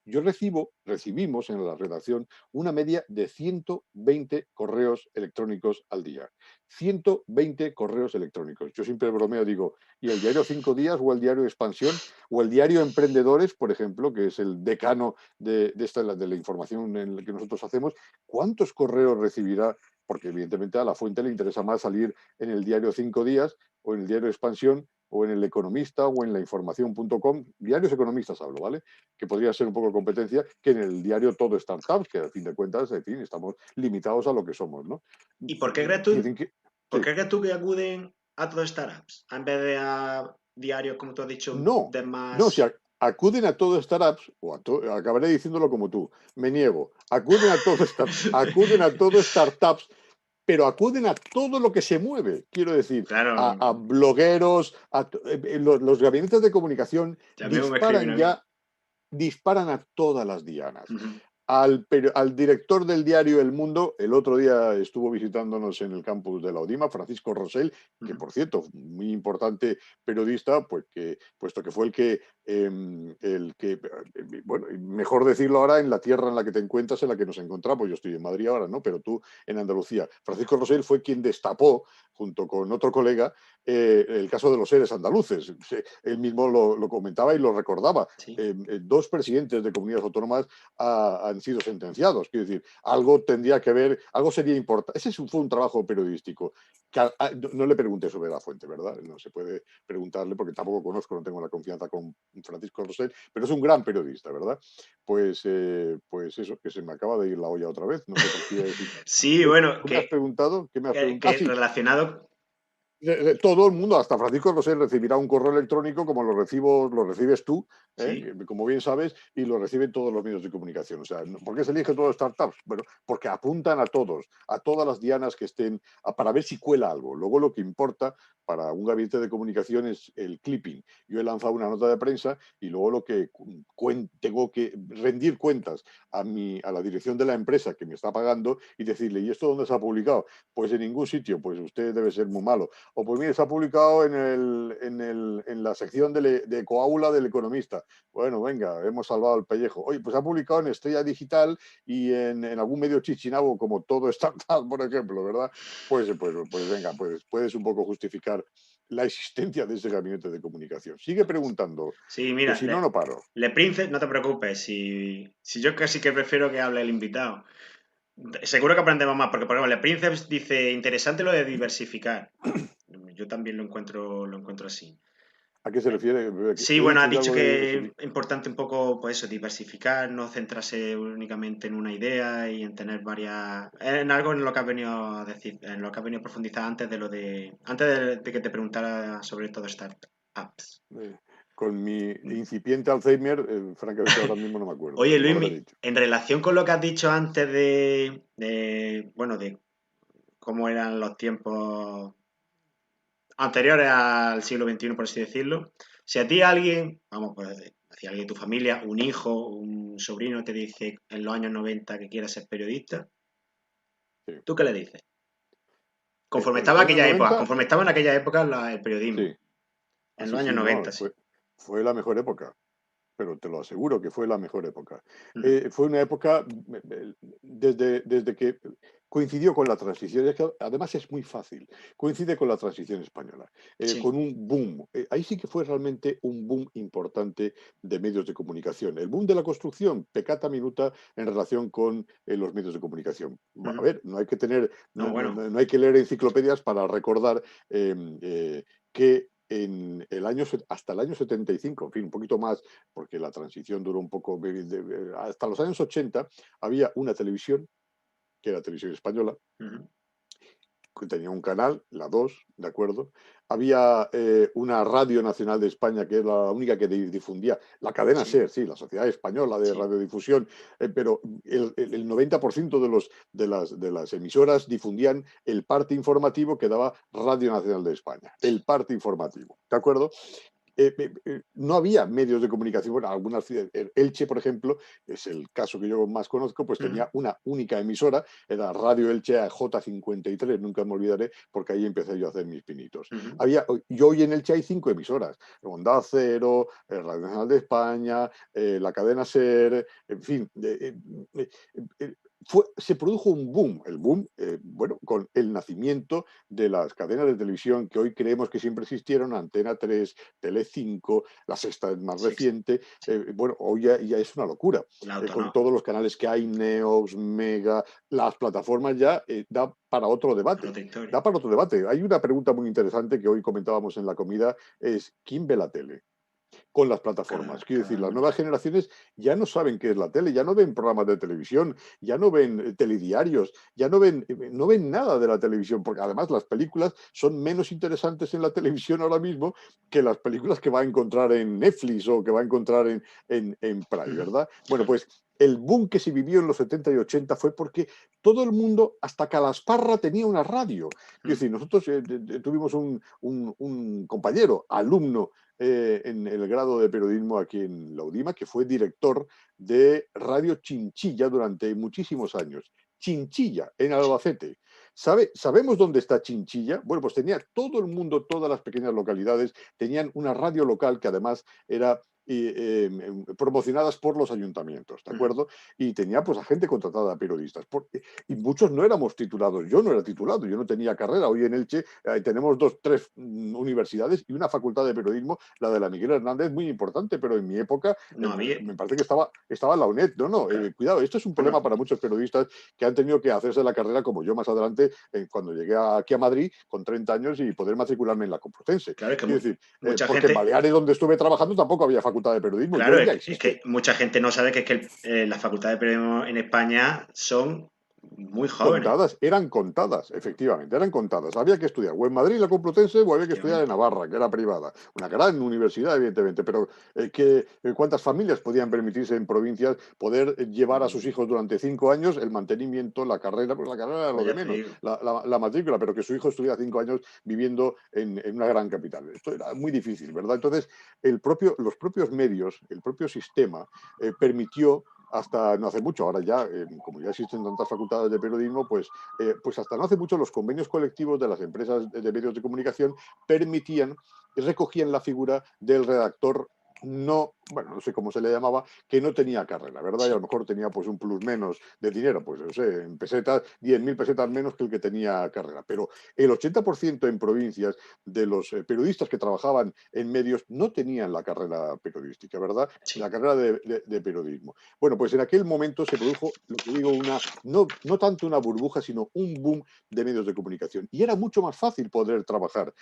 Speaker 2: recibimos en la redacción una media de 120 correos electrónicos al día. 120 correos electrónicos. Yo siempre bromeo, digo, ¿y el diario Cinco Días, o el diario Expansión, o el diario Emprendedores, por ejemplo, que es el decano de la información en la que nosotros hacemos? ¿Cuántos correos recibirá? Porque evidentemente a la fuente le interesa más salir en el diario Cinco Días, o en el diario Expansión, o en El Economista, o en lainformación.com, diarios economistas hablo, ¿vale? Que podría ser un poco competencia, que en el diario Todo Startups, que a fin de cuentas, en fin, estamos limitados a lo que somos, ¿no?
Speaker 1: ¿Y por qué crees tú,
Speaker 2: Dicen que...
Speaker 1: por
Speaker 2: Sí.
Speaker 1: qué crees tú que acuden a todo startups en vez de a diarios, como tú has dicho,
Speaker 2: No,
Speaker 1: de
Speaker 2: no, si
Speaker 1: más...
Speaker 2: acuden a todo startups, acabaré diciéndolo como tú, me niego, acuden a todo startups, pero acuden a todo lo que se mueve. Quiero decir,
Speaker 1: Claro,
Speaker 2: a blogueros, los gabinetes de comunicación
Speaker 1: ya mismo me escriben a mí.
Speaker 2: disparan a todas las dianas.
Speaker 1: Ujú,
Speaker 2: Al director del diario El Mundo, el otro día estuvo visitándonos en el campus de la UDIMA, Francisco Rosell, que
Speaker 1: ujú.
Speaker 2: por cierto, muy importante periodista, pues puesto que fue bueno, mejor decirlo ahora, en la tierra en la que te encuentras, en la que nos encontramos. Yo estoy en Madrid ahora, ¿no? Pero tú en Andalucía. Francisco Rosell fue quien destapó, junto con otro colega, el caso de los seres andaluces. Él mismo lo comentaba y lo recordaba.
Speaker 1: Sí.
Speaker 2: Dos presidentes de comunidades autónomas han sido sentenciados. Quiero decir, algo tendría que ver, algo sería importante. Ese fue un trabajo periodístico. No le pregunté sobre la fuente, ¿verdad? No se puede preguntarle porque tampoco conozco, no tengo la confianza con Francisco Rosell, pero es un gran periodista, ¿verdad? Pues eso, que se me acaba de ir la olla otra vez, no sé por qué iba a decir.
Speaker 1: Sí,
Speaker 2: ¿Qué,
Speaker 1: bueno,
Speaker 2: qué me has preguntado? ¿Qué me has preguntado? Ah,
Speaker 1: que
Speaker 2: sí,
Speaker 1: relacionado,
Speaker 2: todo el mundo, hasta Francisco Rosell, recibirá un correo electrónico como lo recibes tú,
Speaker 1: sí.
Speaker 2: como bien sabes, y lo reciben todos los medios de comunicación. O sea, ¿por qué se elige todo startups? Bueno, porque apuntan a todos, a todas las dianas que estén, para ver si cuela algo. Luego lo que importa para un gabinete de comunicación es el clipping. Yo he lanzado una nota de prensa y luego lo que tengo que rendir cuentas a la dirección de la empresa que me está pagando y decirle, ¿y esto dónde se ha publicado? Pues en ningún sitio, pues usted debe ser muy malo. O pues mire, se ha publicado en la sección de Coaula del Economista. Bueno, venga, hemos salvado el pellejo. Oye, pues ha publicado en Estrella Digital y en algún medio chichinabo, como todo startup, por ejemplo, ¿verdad? Pues venga, pues puedes un poco justificar la existencia de ese gabinete de comunicación. Sigue preguntando,
Speaker 1: Sí,
Speaker 2: que
Speaker 1: mira,
Speaker 2: si no, no paro.
Speaker 1: Le Prince, no te preocupes, si yo casi que prefiero que hable el invitado. Seguro que aprendemos más, porque por ejemplo, Le Princeps dice, interesante lo de diversificar. Yo también lo encuentro así.
Speaker 2: ¿A qué se refiere?
Speaker 1: Sí,
Speaker 2: ¿He
Speaker 1: bueno, has
Speaker 2: dicho yo
Speaker 1: dicho
Speaker 2: algo de
Speaker 1: que es
Speaker 2: diversificar?
Speaker 1: importante un poco, pues eso, diversificar, no centrarse únicamente en una idea y en tener varias, en algo en lo que has venido a decir, en lo que has venido a profundizar antes de que te preguntara sobre todo startups.
Speaker 2: Con mi incipiente Alzheimer, francamente ahora mismo no me acuerdo,
Speaker 1: Oye,
Speaker 2: pero lo
Speaker 1: Luis,
Speaker 2: habré dicho.
Speaker 1: en relación con lo que has dicho antes bueno, de cómo eran los tiempos anteriores al siglo XXI, por así decirlo, si a ti alguien, vamos, pues, si alguien de tu familia, un hijo, un sobrino te dice en los años 90 que quiere ser periodista,
Speaker 2: Sí.
Speaker 1: ¿tú qué le dices?
Speaker 2: En los años 90,
Speaker 1: Conforme estaba en aquella época el periodismo,
Speaker 2: sí.
Speaker 1: en los
Speaker 2: Sí,
Speaker 1: años
Speaker 2: sí, no,
Speaker 1: 90, sí.
Speaker 2: fue la mejor época, pero te lo aseguro que fue la mejor época.
Speaker 1: Ujú.
Speaker 2: Fue una época desde que coincidió con la transición, es que además es muy fácil, coincide con la transición española,
Speaker 1: Sí.
Speaker 2: con un boom. Ahí sí que fue realmente un boom importante de medios de comunicación. El boom de la construcción, pecata minuta en relación con los medios de comunicación. A
Speaker 1: Ujú.
Speaker 2: ver, no hay que tener,
Speaker 1: No, bueno,
Speaker 2: no hay que leer enciclopedias para recordar que hasta el año 75, en fin, un poquito más, porque la transición duró un poco, hasta los años 80, había una televisión, que era Televisión Española,
Speaker 1: ujú,
Speaker 2: que tenía un canal, la 2, ¿de acuerdo? Había una Radio Nacional de España, que era la única que difundía, la cadena
Speaker 1: sí,
Speaker 2: SER, sí, la Sociedad Española de
Speaker 1: sí.
Speaker 2: Radiodifusión, pero el 90% de las emisoras difundían el parte informativo que daba Radio Nacional de España, el parte informativo, ¿de acuerdo? No había medios de comunicación. Bueno, algunas ciudades, Elche, por ejemplo, es el caso que yo más conozco, pues
Speaker 1: Ujú,
Speaker 2: tenía una única emisora, era Radio Elche J53, nunca me olvidaré, porque ahí empecé yo a hacer mis pinitos.
Speaker 1: ujú.
Speaker 2: Y hoy en Elche hay 5 emisoras, Onda Cero, Radio Nacional de España, la cadena SER, en fin, se produjo un boom, el boom, bueno, con el nacimiento de las cadenas de televisión que hoy creemos que siempre existieron, Antena 3, Telecinco, la Sexta es más
Speaker 1: Sí,
Speaker 2: reciente,
Speaker 1: sí.
Speaker 2: bueno, hoy ya es una locura,
Speaker 1: La
Speaker 2: con
Speaker 1: autonómica.
Speaker 2: todos los canales que hay, Neox, Mega, las plataformas ya, da para otro debate.
Speaker 1: Otra historia.
Speaker 2: Da para otro debate. Hay una pregunta muy interesante que hoy comentábamos en la comida, es ¿quién ve la tele? con las plataformas.
Speaker 1: Claro,
Speaker 2: Quiero decir, las
Speaker 1: claro.
Speaker 2: nuevas generaciones ya no saben qué es la tele, ya no ven programas de televisión, ya no ven telediarios, ya no ven nada de la televisión, porque además las películas son menos interesantes en la televisión ahora mismo que las películas que va a encontrar en Netflix o que va a encontrar en Prime,
Speaker 1: Ujú,
Speaker 2: ¿verdad? Bueno, pues el boom que se vivió en los 70 y 80 fue porque todo el mundo, hasta Calasparra, tenía una radio. Quiero
Speaker 1: ujú,
Speaker 2: decir, nosotros tuvimos un compañero, alumno en el grado de periodismo aquí en la UDIMA, que fue director de Radio Chinchilla durante muchísimos años. Chinchilla, en
Speaker 1: sí.
Speaker 2: Albacete. ¿Sabemos dónde está Chinchilla? Bueno, pues tenía todo el mundo, todas las pequeñas localidades, tenían una radio local que además era promocionadas por los ayuntamientos, ¿de
Speaker 1: Ujú.
Speaker 2: acuerdo? Y tenía pues a gente contratada, periodistas. Y muchos no éramos titulados. Yo no era titulado, yo no tenía carrera. Hoy en Elche tenemos tres universidades y una facultad de periodismo, la de la Miguel Hernández, muy importante, pero en mi época
Speaker 1: No había,
Speaker 2: me parece que estaba la UNED. No, no,
Speaker 1: claro.
Speaker 2: cuidado, esto es un
Speaker 1: Bueno,
Speaker 2: problema para muchos periodistas que han tenido que hacerse la carrera como yo más adelante, cuando llegué aquí a Madrid con 30 años y poder matricularme en la Complutense.
Speaker 1: claro, es que
Speaker 2: Quiero decir,
Speaker 1: mucha
Speaker 2: porque en
Speaker 1: gente,
Speaker 2: Baleares, donde estuve trabajando, tampoco había facultad de periodismo y
Speaker 1: claro,
Speaker 2: hoy ya
Speaker 1: es que
Speaker 2: existe.
Speaker 1: mucha gente no sabe que es que las facultades de periodismo en España son muy jóvenes,
Speaker 2: Contadas, eran contadas, efectivamente, eran contadas. Había que estudiar o en Madrid, la Complutense, o había que estudiar en
Speaker 1: efectivamente.
Speaker 2: Navarra, que era privada. Una gran universidad, evidentemente, pero ¿cuántas familias podían permitirse en provincias poder llevar a sus
Speaker 1: Mm,
Speaker 2: hijos durante 5 años el mantenimiento, la carrera? Pues la carrera era lo
Speaker 1: Pues
Speaker 2: de
Speaker 1: ya te
Speaker 2: menos,
Speaker 1: digo.
Speaker 2: la matrícula, pero que su hijo estuviera 5 años viviendo en una gran capital. Esto era muy difícil, ¿verdad? Entonces, los propios medios, el propio sistema permitió hasta no hace mucho, ahora ya, como ya existen tantas facultades de periodismo, pues hasta no hace mucho los convenios colectivos de las empresas de medios de comunicación permitían, recogían la figura del redactor no, bueno, no sé cómo se le llamaba, que no tenía carrera, ¿verdad? Y a lo
Speaker 1: Sí.
Speaker 2: mejor tenía pues un plus menos de dinero, pues no sé, en pesetas, 10.000 pesetas menos que el que tenía carrera. Pero el 80% en provincias de los periodistas que trabajaban en medios no tenían la carrera periodística, ¿verdad?
Speaker 1: Sí.
Speaker 2: La carrera de periodismo. Bueno, pues en aquel momento se produjo, lo que digo, no tanto una burbuja, sino un boom de medios de comunicación. Y era mucho más fácil poder trabajar.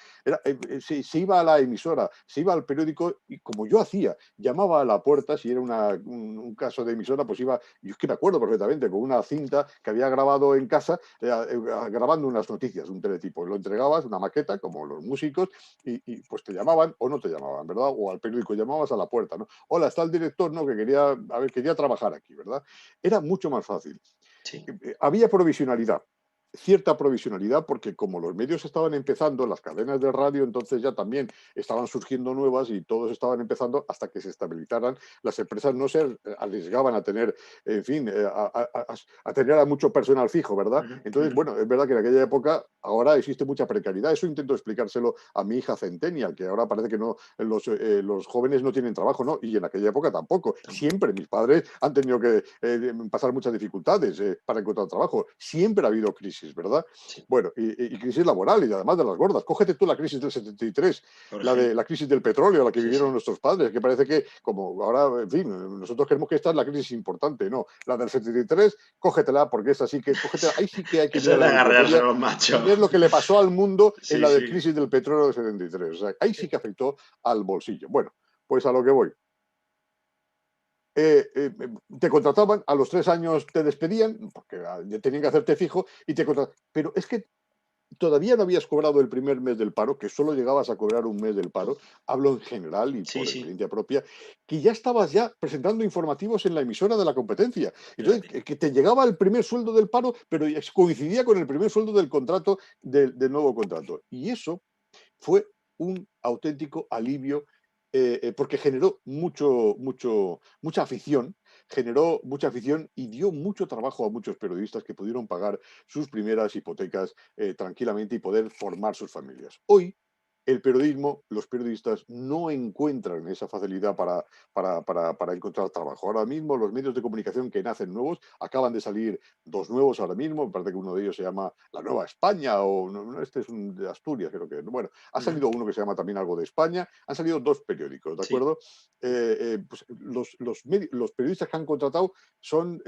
Speaker 2: Se iba a la emisora, se iba al periódico y como yo hacía, llamaba a la puerta, si era un caso de emisora, pues iba, yo es que me acuerdo perfectamente, con una cinta que había grabado en casa, grabando unas noticias, un teletipo. Lo entregabas, una maqueta, como los músicos, pues te llamaban o no te llamaban, ¿verdad? O al periódico llamabas a la puerta, ¿no? Hola, está el director, ¿no? Que quería, a ver, quería trabajar aquí, ¿verdad? Era mucho más fácil.
Speaker 1: Sí.
Speaker 2: Había provisionalidad, cierta provisionalidad, porque como los medios estaban empezando, las cadenas de radio entonces ya también estaban surgiendo nuevas y todos estaban empezando hasta que se estabilizaran. Las empresas no se arriesgaban a tener, en fin, a tener a mucho personal fijo, ¿verdad?
Speaker 1: Ujú,
Speaker 2: Entonces,
Speaker 1: ujú.
Speaker 2: bueno, es verdad que en aquella época ahora existe mucha precariedad. Eso intento explicárselo a mi hija Centennial, que ahora parece que no, los jóvenes no tienen trabajo, ¿no? Y en aquella época tampoco.
Speaker 1: Tampoco.
Speaker 2: Siempre mis padres han tenido que pasar muchas dificultades para encontrar trabajo. Siempre ha habido crisis, ¿verdad?
Speaker 1: Sí.
Speaker 2: Bueno, y crisis laboral y además de las gordas. Cógete tú la crisis del 73,
Speaker 1: Por
Speaker 2: de
Speaker 1: ejemplo.
Speaker 2: la crisis del petróleo, la que
Speaker 1: Sí,
Speaker 2: vivieron
Speaker 1: sí.
Speaker 2: nuestros padres, que parece que como ahora, en fin, nosotros creemos que esta es la crisis importante. No, la del 73, cógetela porque es así que, cógetela. Ahí sí que hay que
Speaker 1: Eso es
Speaker 2: mirar
Speaker 1: de
Speaker 2: la
Speaker 1: agarrarse a
Speaker 2: Wikipedia
Speaker 1: los
Speaker 2: y
Speaker 1: machos.
Speaker 2: ver lo que le pasó al mundo en
Speaker 1: Sí,
Speaker 2: la de
Speaker 1: sí.
Speaker 2: crisis del petróleo del 73. O sea, ahí sí que afectó al bolsillo. Bueno, pues a lo que voy. Te contrataban, a los 3 años te despedían, porque tenían que hacerte fijo, y te contrataban. Pero es que todavía no habías cobrado el primer mes del paro, que solo llegabas a cobrar un mes del paro, hablo en general y
Speaker 1: Sí,
Speaker 2: por
Speaker 1: sí.
Speaker 2: experiencia propia, que ya estabas ya presentando informativos en la emisora de la competencia. Entonces,
Speaker 1: Fíjate.
Speaker 2: que te llegaba el primer sueldo del paro, pero coincidía con el primer sueldo del contrato, del nuevo contrato. Y eso fue un auténtico alivio porque generó mucha afición y dio mucho trabajo a muchos periodistas que pudieron pagar sus primeras hipotecas tranquilamente y poder formar sus familias. Hoy, el periodismo, los periodistas no encuentran esa facilidad para encontrar trabajo. Ahora mismo los medios de comunicación que nacen nuevos, acaban de salir dos nuevos ahora mismo, me parece que uno de ellos se llama La Nueva España o este es un de Asturias, creo que. Bueno, ha
Speaker 1: Ujú.
Speaker 2: salido uno que se llama también algo de España, han salido dos periódicos, ¿de
Speaker 1: Sí.
Speaker 2: acuerdo? Pues los periodistas que han contratado son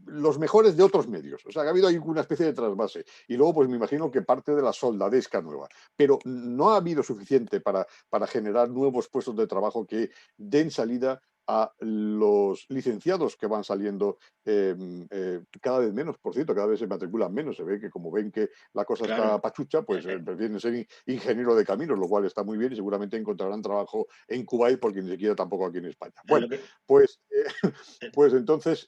Speaker 2: los mejores de otros medios, o sea, que ha habido ahí una especie de trasvase. Y luego, pues me imagino que parte de la soldadesca nueva. Pero no ha habido suficiente para generar nuevos puestos de trabajo que den salida a los licenciados que van saliendo cada vez menos, por cierto, cada vez se matriculan menos. Se ve que como ven que la cosa está
Speaker 1: Claro.
Speaker 2: pachucha, pues prefieren ser ingeniero de caminos, lo cual está muy bien y seguramente encontrarán trabajo en Kuwait porque ni siquiera tampoco aquí en España.
Speaker 1: Es
Speaker 2: Bueno,
Speaker 1: lo que,
Speaker 2: pues,
Speaker 1: eh,
Speaker 2: pues entonces,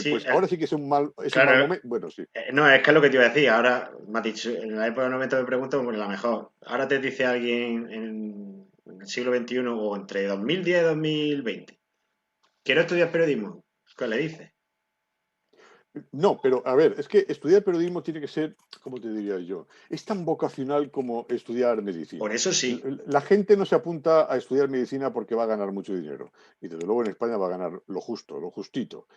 Speaker 1: sí,
Speaker 2: pues ahora sí que es un mal
Speaker 1: claro.
Speaker 2: momento. Bueno, sí.
Speaker 1: No, es que es lo que te iba a decir. Ahora, me has dicho, en la época del 90 me pregunto, pues la mejor. Ahora te dice alguien en el siglo XXI o entre 2010 y 2020. Quiero estudiar periodismo. ¿Qué le dices?
Speaker 2: No, pero a ver, es que estudiar periodismo tiene que ser, ¿cómo te diría yo? Es tan vocacional como estudiar
Speaker 1: Por
Speaker 2: medicina.
Speaker 1: eso sí.
Speaker 2: La gente no se apunta a estudiar medicina porque va a ganar mucho dinero. Y desde luego en España va a ganar lo justo, lo justito.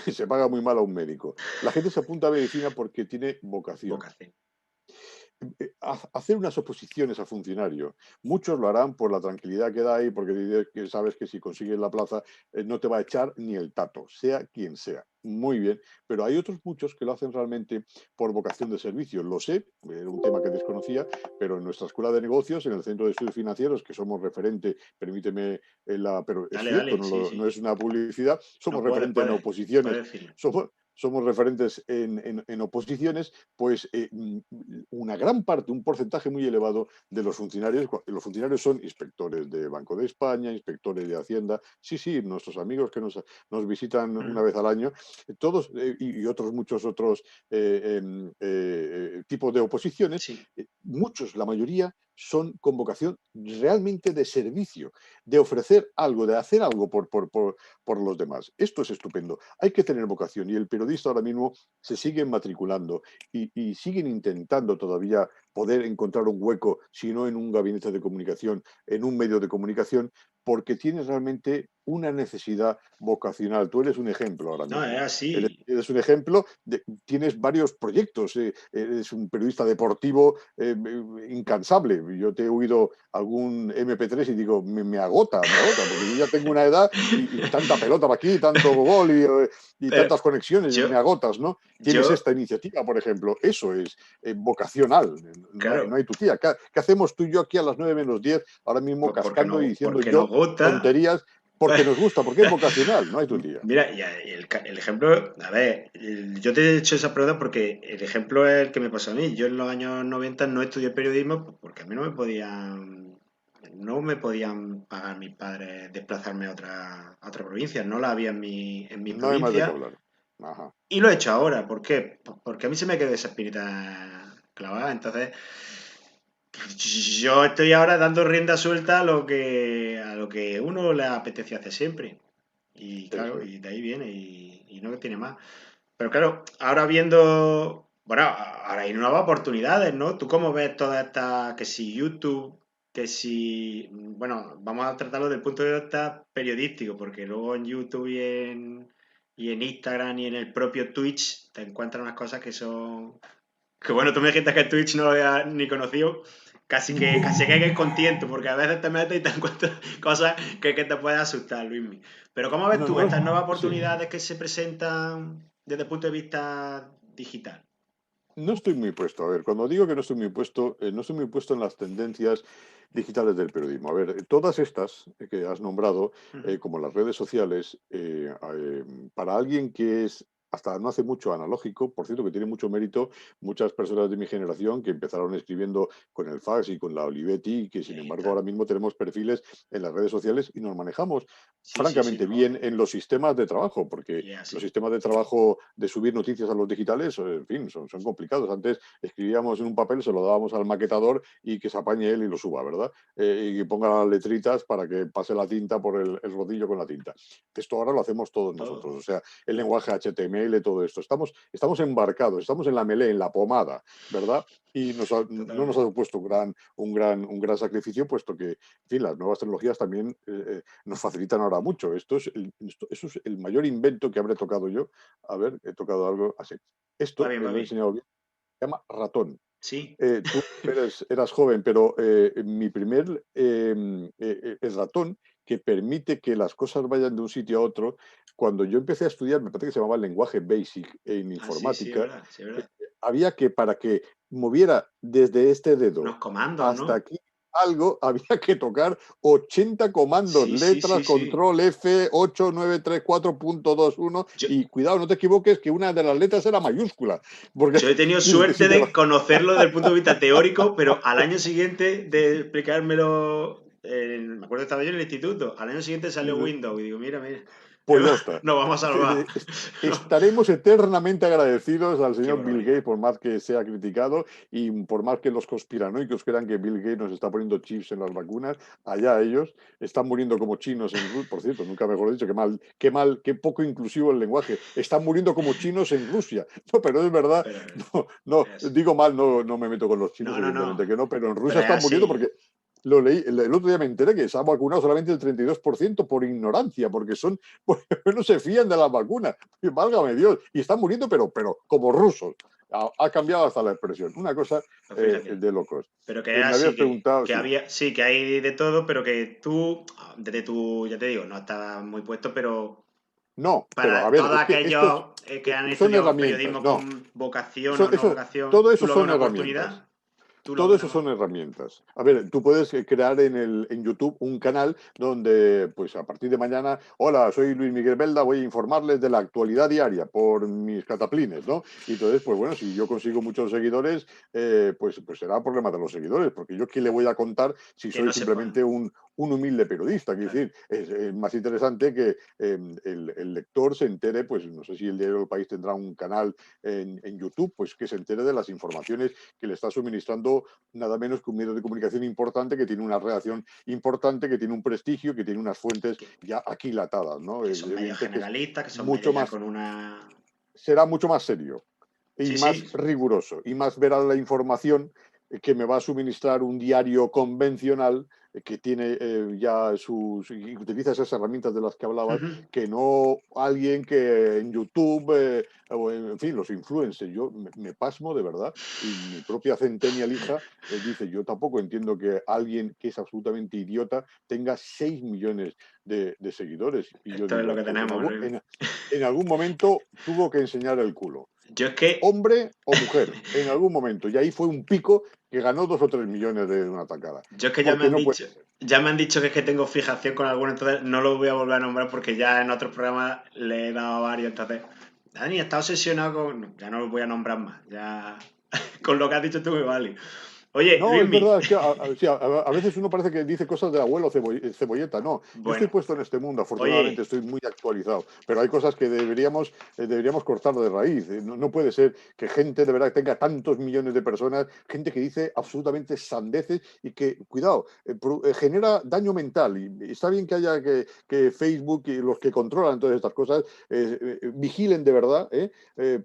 Speaker 2: Se paga muy mal a un médico. La gente se apunta a medicina porque tiene vocación.
Speaker 1: Vocación.
Speaker 2: Hacer unas oposiciones a funcionario. Muchos lo harán por la tranquilidad que da ahí, porque que sabes que si consigues la plaza no te va a echar ni el tato, sea quien sea. Muy bien, pero hay otros muchos que lo hacen realmente por vocación de servicio. Lo sé, era un tema que desconocía, pero en nuestra escuela de negocios, en el Centro de Estudios Financieros, que somos referente, permíteme, pero es
Speaker 1: Dale,
Speaker 2: cierto,
Speaker 1: dale, sí,
Speaker 2: no
Speaker 1: sí.
Speaker 2: es una publicidad,
Speaker 1: No
Speaker 2: somos
Speaker 1: puedes,
Speaker 2: referente en oposiciones,
Speaker 1: puedes decirlo.
Speaker 2: somos referentes en oposiciones, pues una gran parte, un porcentaje muy elevado de los funcionarios son inspectores de Banco de España, inspectores de Hacienda, sí, sí, nuestros amigos que nos visitan una
Speaker 1: Mm,
Speaker 2: vez al año, todos y otros muchos otros tipos de oposiciones,
Speaker 1: sí.
Speaker 2: muchos, la mayoría, son con vocación realmente de servicio, de ofrecer algo, de hacer algo por los demás. Esto es estupendo. Hay que tener vocación y el periodista ahora mismo se sigue matriculando y siguen intentando todavía poder encontrar un hueco, si no en un gabinete de comunicación, en un medio de comunicación, porque tienes realmente una necesidad vocacional. Tú eres un ejemplo ahora
Speaker 1: No, es
Speaker 2: mismo.
Speaker 1: así.
Speaker 2: Eres un ejemplo, tienes varios proyectos, eres un periodista deportivo incansable. Yo te he oído algún MP3 y digo, me agota, porque yo ya tengo una edad y tanta pelota para aquí, tanto gol y
Speaker 1: Pero
Speaker 2: tantas conexiones,
Speaker 1: yo,
Speaker 2: me agotas, ¿no? Tienes
Speaker 1: yo,
Speaker 2: esta iniciativa, por ejemplo, eso es vocacional, no
Speaker 1: claro,
Speaker 2: hay tu tía. ¿Qué hacemos tú y yo aquí a las 9 menos 10 ahora mismo
Speaker 1: pues porque
Speaker 2: cascando y diciendo
Speaker 1: porque nos
Speaker 2: yo
Speaker 1: gusta.
Speaker 2: tonterías porque nos gusta, porque es vocacional, no hay tu tía?
Speaker 1: Mira, y el ejemplo, a ver, yo te he hecho esa pregunta porque el ejemplo es el que me pasó a mí. Yo en los años 90 no estudié periodismo porque a mí no me podían pagar mis padres desplazarme a otra provincia, no la había en mi
Speaker 2: No hay más de qué
Speaker 1: provincia
Speaker 2: hablar. Ajá.
Speaker 1: y lo he hecho ahora. ¿Por qué? Porque a mí se me quedó esa espinita clavada. Entonces, yo estoy ahora dando rienda suelta a lo que uno le apetece hacer siempre. Y
Speaker 2: Eso
Speaker 1: claro,
Speaker 2: es.
Speaker 1: y de ahí viene, y no tiene más. Pero claro, ahora viendo, bueno, ahora hay nuevas oportunidades, ¿no? ¿Tú cómo ves todas estas, que si YouTube, que si, bueno, vamos a tratarlo desde el punto de vista periodístico, porque luego en YouTube y en Instagram y en el propio Twitch te encuentras unas cosas que bueno, tú me dijiste que Twitch no lo había ni conocido, casi que hay que ir con tiento, porque a veces te metes y te encuentras cosas que te pueden asustar, Luismi. Pero ¿cómo ves
Speaker 2: No,
Speaker 1: tú
Speaker 2: no,
Speaker 1: estas nuevas
Speaker 2: sí.
Speaker 1: oportunidades que se presentan desde el punto de vista digital?
Speaker 2: No estoy muy puesto. A ver, cuando digo que no estoy muy puesto, no estoy muy puesto en las tendencias digitales del periodismo. A ver, todas estas que has nombrado,
Speaker 1: Ujú.
Speaker 2: como las redes sociales, para alguien que es hasta no hace mucho analógico, por cierto que tiene mucho mérito, muchas personas de mi generación que empezaron escribiendo con el fax y con la Olivetti, que
Speaker 1: Y
Speaker 2: sin
Speaker 1: ahí
Speaker 2: embargo
Speaker 1: está.
Speaker 2: ahora mismo tenemos perfiles en las redes sociales y nos manejamos
Speaker 1: Sí, sí, sí,
Speaker 2: francamente
Speaker 1: no.
Speaker 2: bien en los sistemas de trabajo, porque
Speaker 1: Y es
Speaker 2: los
Speaker 1: así.
Speaker 2: sistemas de trabajo de subir noticias a los digitales, en fin, son complicados. Antes escribíamos en un papel, se lo dábamos al maquetador y que se apañe él y lo suba, ¿verdad? Y que ponga las letritas para que pase la tinta por el rodillo con la tinta. Esto ahora lo hacemos todos
Speaker 1: Todo.
Speaker 2: nosotros, o sea, el lenguaje HTML, todo esto. Estamos embarcados, estamos en la melé, en la pomada, ¿verdad? Y no nos ha
Speaker 1: Totalmente.
Speaker 2: supuesto un gran sacrificio, puesto que, en fin, las nuevas tecnologías también nos facilitan ahora mucho. Eso es el mayor invento que habré tocado yo. A ver, he tocado algo así.
Speaker 1: Va
Speaker 2: Esto,
Speaker 1: bien, va
Speaker 2: lo he
Speaker 1: bien.
Speaker 2: enseñado bien, se llama ratón.
Speaker 1: Sí.
Speaker 2: Tú eras joven, pero mi primer el ratón que permite que las cosas vayan de un sitio a otro, cuando yo empecé a estudiar, me parece que se llamaba lenguaje BASIC en
Speaker 1: Ah, sí, sí, es
Speaker 2: informática,
Speaker 1: verdad, sí, es
Speaker 2: eh,
Speaker 1: verdad.
Speaker 2: había que para que moviera desde este
Speaker 1: Unos
Speaker 2: dedo
Speaker 1: comandos,
Speaker 2: hasta
Speaker 1: ¿no?
Speaker 2: aquí, algo, había que tocar 80 comandos,
Speaker 1: Sí, sí,
Speaker 2: letras,
Speaker 1: sí, sí.
Speaker 2: control F 8934.21
Speaker 1: Yo,
Speaker 2: y cuidado, no te equivoques que una de las letras era mayúscula, porque
Speaker 1: yo he tenido
Speaker 2: si
Speaker 1: suerte
Speaker 2: te
Speaker 1: de conocerlo desde el punto de vista teórico, pero al año siguiente de explicármelo, me acuerdo que estaba yo en el instituto, al año siguiente salió Windows y digo, mira, mira,
Speaker 2: pues ya está.
Speaker 1: nos vamos a salvar.
Speaker 2: Estaremos eternamente agradecidos al
Speaker 1: Qué
Speaker 2: señor Bill
Speaker 1: barbaridad.
Speaker 2: Gates por más que sea criticado y por más que los conspiranoicos crean que Bill Gates nos está poniendo chips en las vacunas, allá ellos están muriendo como chinos en Rusia. Por cierto, nunca mejor dicho, qué poco inclusivo el lenguaje. Están muriendo como chinos en Rusia. No, pero es verdad,
Speaker 1: Pero
Speaker 2: no,
Speaker 1: es,
Speaker 2: digo mal, no me meto con los chinos,
Speaker 1: no, no,
Speaker 2: evidentemente
Speaker 1: no,
Speaker 2: que no, pero en
Speaker 1: pero
Speaker 2: Rusia
Speaker 1: es
Speaker 2: están muriendo
Speaker 1: así.
Speaker 2: porque lo leí, el otro día me enteré que se ha vacunado solamente el 32% por ignorancia, porque no se fían de las vacunas. Válgame Dios. Y están muriendo, pero como rusos. Ha cambiado hasta la expresión. Una cosa
Speaker 1: Pues fíjate.
Speaker 2: de locos.
Speaker 1: Pero que es
Speaker 2: Me
Speaker 1: así,
Speaker 2: habías preguntado,
Speaker 1: que
Speaker 2: sí.
Speaker 1: había, sí, que hay de todo, pero que tú, desde tu, ya te digo, no estaba muy puesto, pero
Speaker 2: No, pero a
Speaker 1: para
Speaker 2: ver,
Speaker 1: todos
Speaker 2: es que
Speaker 1: aquellos que han
Speaker 2: son
Speaker 1: estudiado
Speaker 2: herramientas.
Speaker 1: periodismo
Speaker 2: No,
Speaker 1: con vocación o
Speaker 2: eso,
Speaker 1: no
Speaker 2: eso,
Speaker 1: vocación,
Speaker 2: todo
Speaker 1: ¿tú
Speaker 2: eso
Speaker 1: lo ves
Speaker 2: son
Speaker 1: una
Speaker 2: herramientas.
Speaker 1: oportunidad? ¿Tú lo
Speaker 2: Todo
Speaker 1: ves
Speaker 2: eso
Speaker 1: una...
Speaker 2: son herramientas. A ver, tú puedes crear en YouTube un canal donde, pues a partir de mañana, hola, soy Luis Miguel Belda, voy a informarles de la actualidad diaria por mis cataplines, ¿no? Y entonces, pues bueno, si yo consigo muchos seguidores, pues será problema de los seguidores, porque yo qué le voy a contar si
Speaker 1: que
Speaker 2: soy
Speaker 1: no se
Speaker 2: simplemente
Speaker 1: puedan?
Speaker 2: un humilde periodista. Quiero
Speaker 1: Claro.
Speaker 2: decir, es más interesante que el lector se entere, pues no sé si el diario del País tendrá un canal en YouTube, pues que se entere de las informaciones que le está suministrando nada menos que un medio de comunicación importante, que tiene una redacción importante, que tiene un prestigio, que tiene unas fuentes
Speaker 1: Que,
Speaker 2: ya aquilatadas, ¿no?
Speaker 1: que
Speaker 2: Es
Speaker 1: son medios
Speaker 2: evidente que es
Speaker 1: generalistas, que son
Speaker 2: mucho
Speaker 1: medios ya
Speaker 2: más,
Speaker 1: con una...
Speaker 2: será mucho más serio y
Speaker 1: Sí, sí,
Speaker 2: más riguroso y más veraz la información que me va a suministrar un diario convencional que tiene ya y utiliza esas herramientas de las que hablabas,
Speaker 1: ujú.
Speaker 2: que no alguien que en YouTube o en fin, los influencers. Yo me pasmo de verdad y mi propia centennial hija dice, yo tampoco entiendo que alguien que es absolutamente idiota tenga 6 millones de seguidores. Y yo
Speaker 1: Esto es lo
Speaker 2: digo,
Speaker 1: que
Speaker 2: pues
Speaker 1: tenemos, Luis.
Speaker 2: en algún momento tuvo que enseñar el culo,
Speaker 1: Yo es que
Speaker 2: hombre o mujer, en algún momento. Y ahí fue un pico que ganó 2 o 3 millones de una tacada.
Speaker 1: Yo es que
Speaker 2: Porque no puede ser.
Speaker 1: ya me han dicho que es que tengo fijación con alguno, entonces no lo voy a volver a nombrar porque ya en otros programas le he dado a varios, entonces Dani está obsesionado con... Ya no lo voy a nombrar más, ya con lo que has dicho tú me vale. Oye,
Speaker 2: No, es
Speaker 1: Luismi,
Speaker 2: verdad, es que sí, a veces uno parece que dice cosas del abuelo cebolleta. No, yo estoy
Speaker 1: bueno,
Speaker 2: puesto en este mundo, afortunadamente
Speaker 1: oye,
Speaker 2: estoy muy actualizado, pero hay cosas que deberíamos cortar de raíz. No puede ser que gente de verdad tenga tantos millones de personas, gente que dice absolutamente sandeces y que, cuidado, genera daño mental. Y está bien que haya que Facebook y los que controlan todas estas cosas vigilen de verdad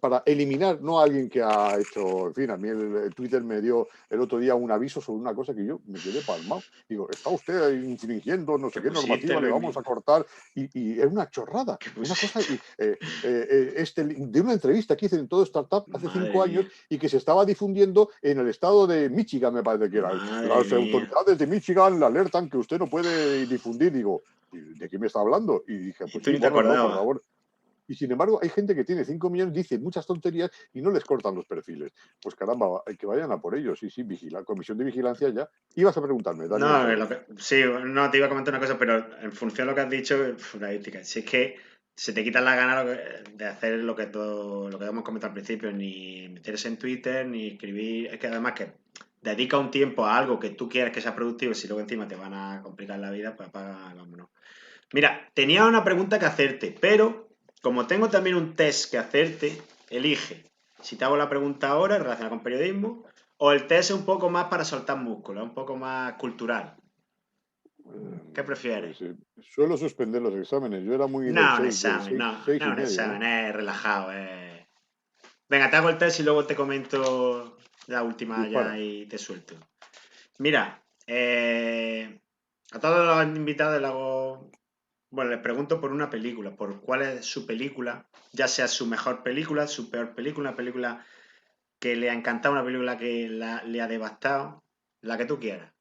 Speaker 2: para eliminar, no a alguien que ha hecho, en fin, a mí el Twitter me dio el otro día un aviso sobre una cosa que yo me quedé palmado. Digo, está usted infringiendo no sé
Speaker 1: ¿qué
Speaker 2: qué
Speaker 1: pusiste,
Speaker 2: normativa, le vamos
Speaker 1: Luismi?
Speaker 2: a cortar. Y es una chorrada,
Speaker 1: ¿Qué
Speaker 2: una cosa
Speaker 1: pusiste?
Speaker 2: de una entrevista que hice en todo Startup hace
Speaker 1: Madre
Speaker 2: 5 años
Speaker 1: mía,
Speaker 2: y que se estaba difundiendo en el estado de Michigan, me parece que era.
Speaker 1: madre
Speaker 2: Las
Speaker 1: mía.
Speaker 2: autoridades de Michigan le alertan que usted no puede difundir. Digo, ¿de qué me está hablando? Y dije,
Speaker 1: Y
Speaker 2: pues
Speaker 1: tú
Speaker 2: sí,
Speaker 1: ni te
Speaker 2: bórrenlo, por
Speaker 1: acordabas.
Speaker 2: favor. Y sin embargo, hay gente que tiene 5 millones, dice muchas tonterías y no les cortan los perfiles. Pues caramba, hay que vayan a por ellos. Sí, sí, comisión de vigilancia ya. Ibas a preguntarme, Daniel,
Speaker 1: No,
Speaker 2: perdón.
Speaker 1: sí, no, te iba a comentar una cosa, pero en función de lo que has dicho, la ética. Si es que se te quita la gana de hacer lo que hemos comentado al principio, ni meterse en Twitter, ni escribir. Es que además que dedica un tiempo a algo que tú quieres que sea productivo, y si luego encima te van a complicar la vida, pues apaga, vámonos. Mira, tenía una pregunta que hacerte, pero como tengo también un test que hacerte, elige si te hago la pregunta ahora relacionada con periodismo o el test es un poco más para soltar músculos, un poco más cultural. ¿Qué prefieres?
Speaker 2: Pues suelo suspender los exámenes. Yo era muy
Speaker 1: No,
Speaker 2: del
Speaker 1: un
Speaker 2: 6 del
Speaker 1: examen,
Speaker 2: 6
Speaker 1: no,
Speaker 2: 6
Speaker 1: no,
Speaker 2: y
Speaker 1: un
Speaker 2: medio,
Speaker 1: examen,
Speaker 2: ¿no?
Speaker 1: es relajado. Venga, te hago el test y luego te comento la última ya
Speaker 2: Dispara.
Speaker 1: y te suelto. Mira, a todos los invitados les hago, bueno, les pregunto por una película, por cuál es su película, ya sea su mejor película, su peor película, una película que le ha encantado, una película que le ha devastado, la que tú quieras.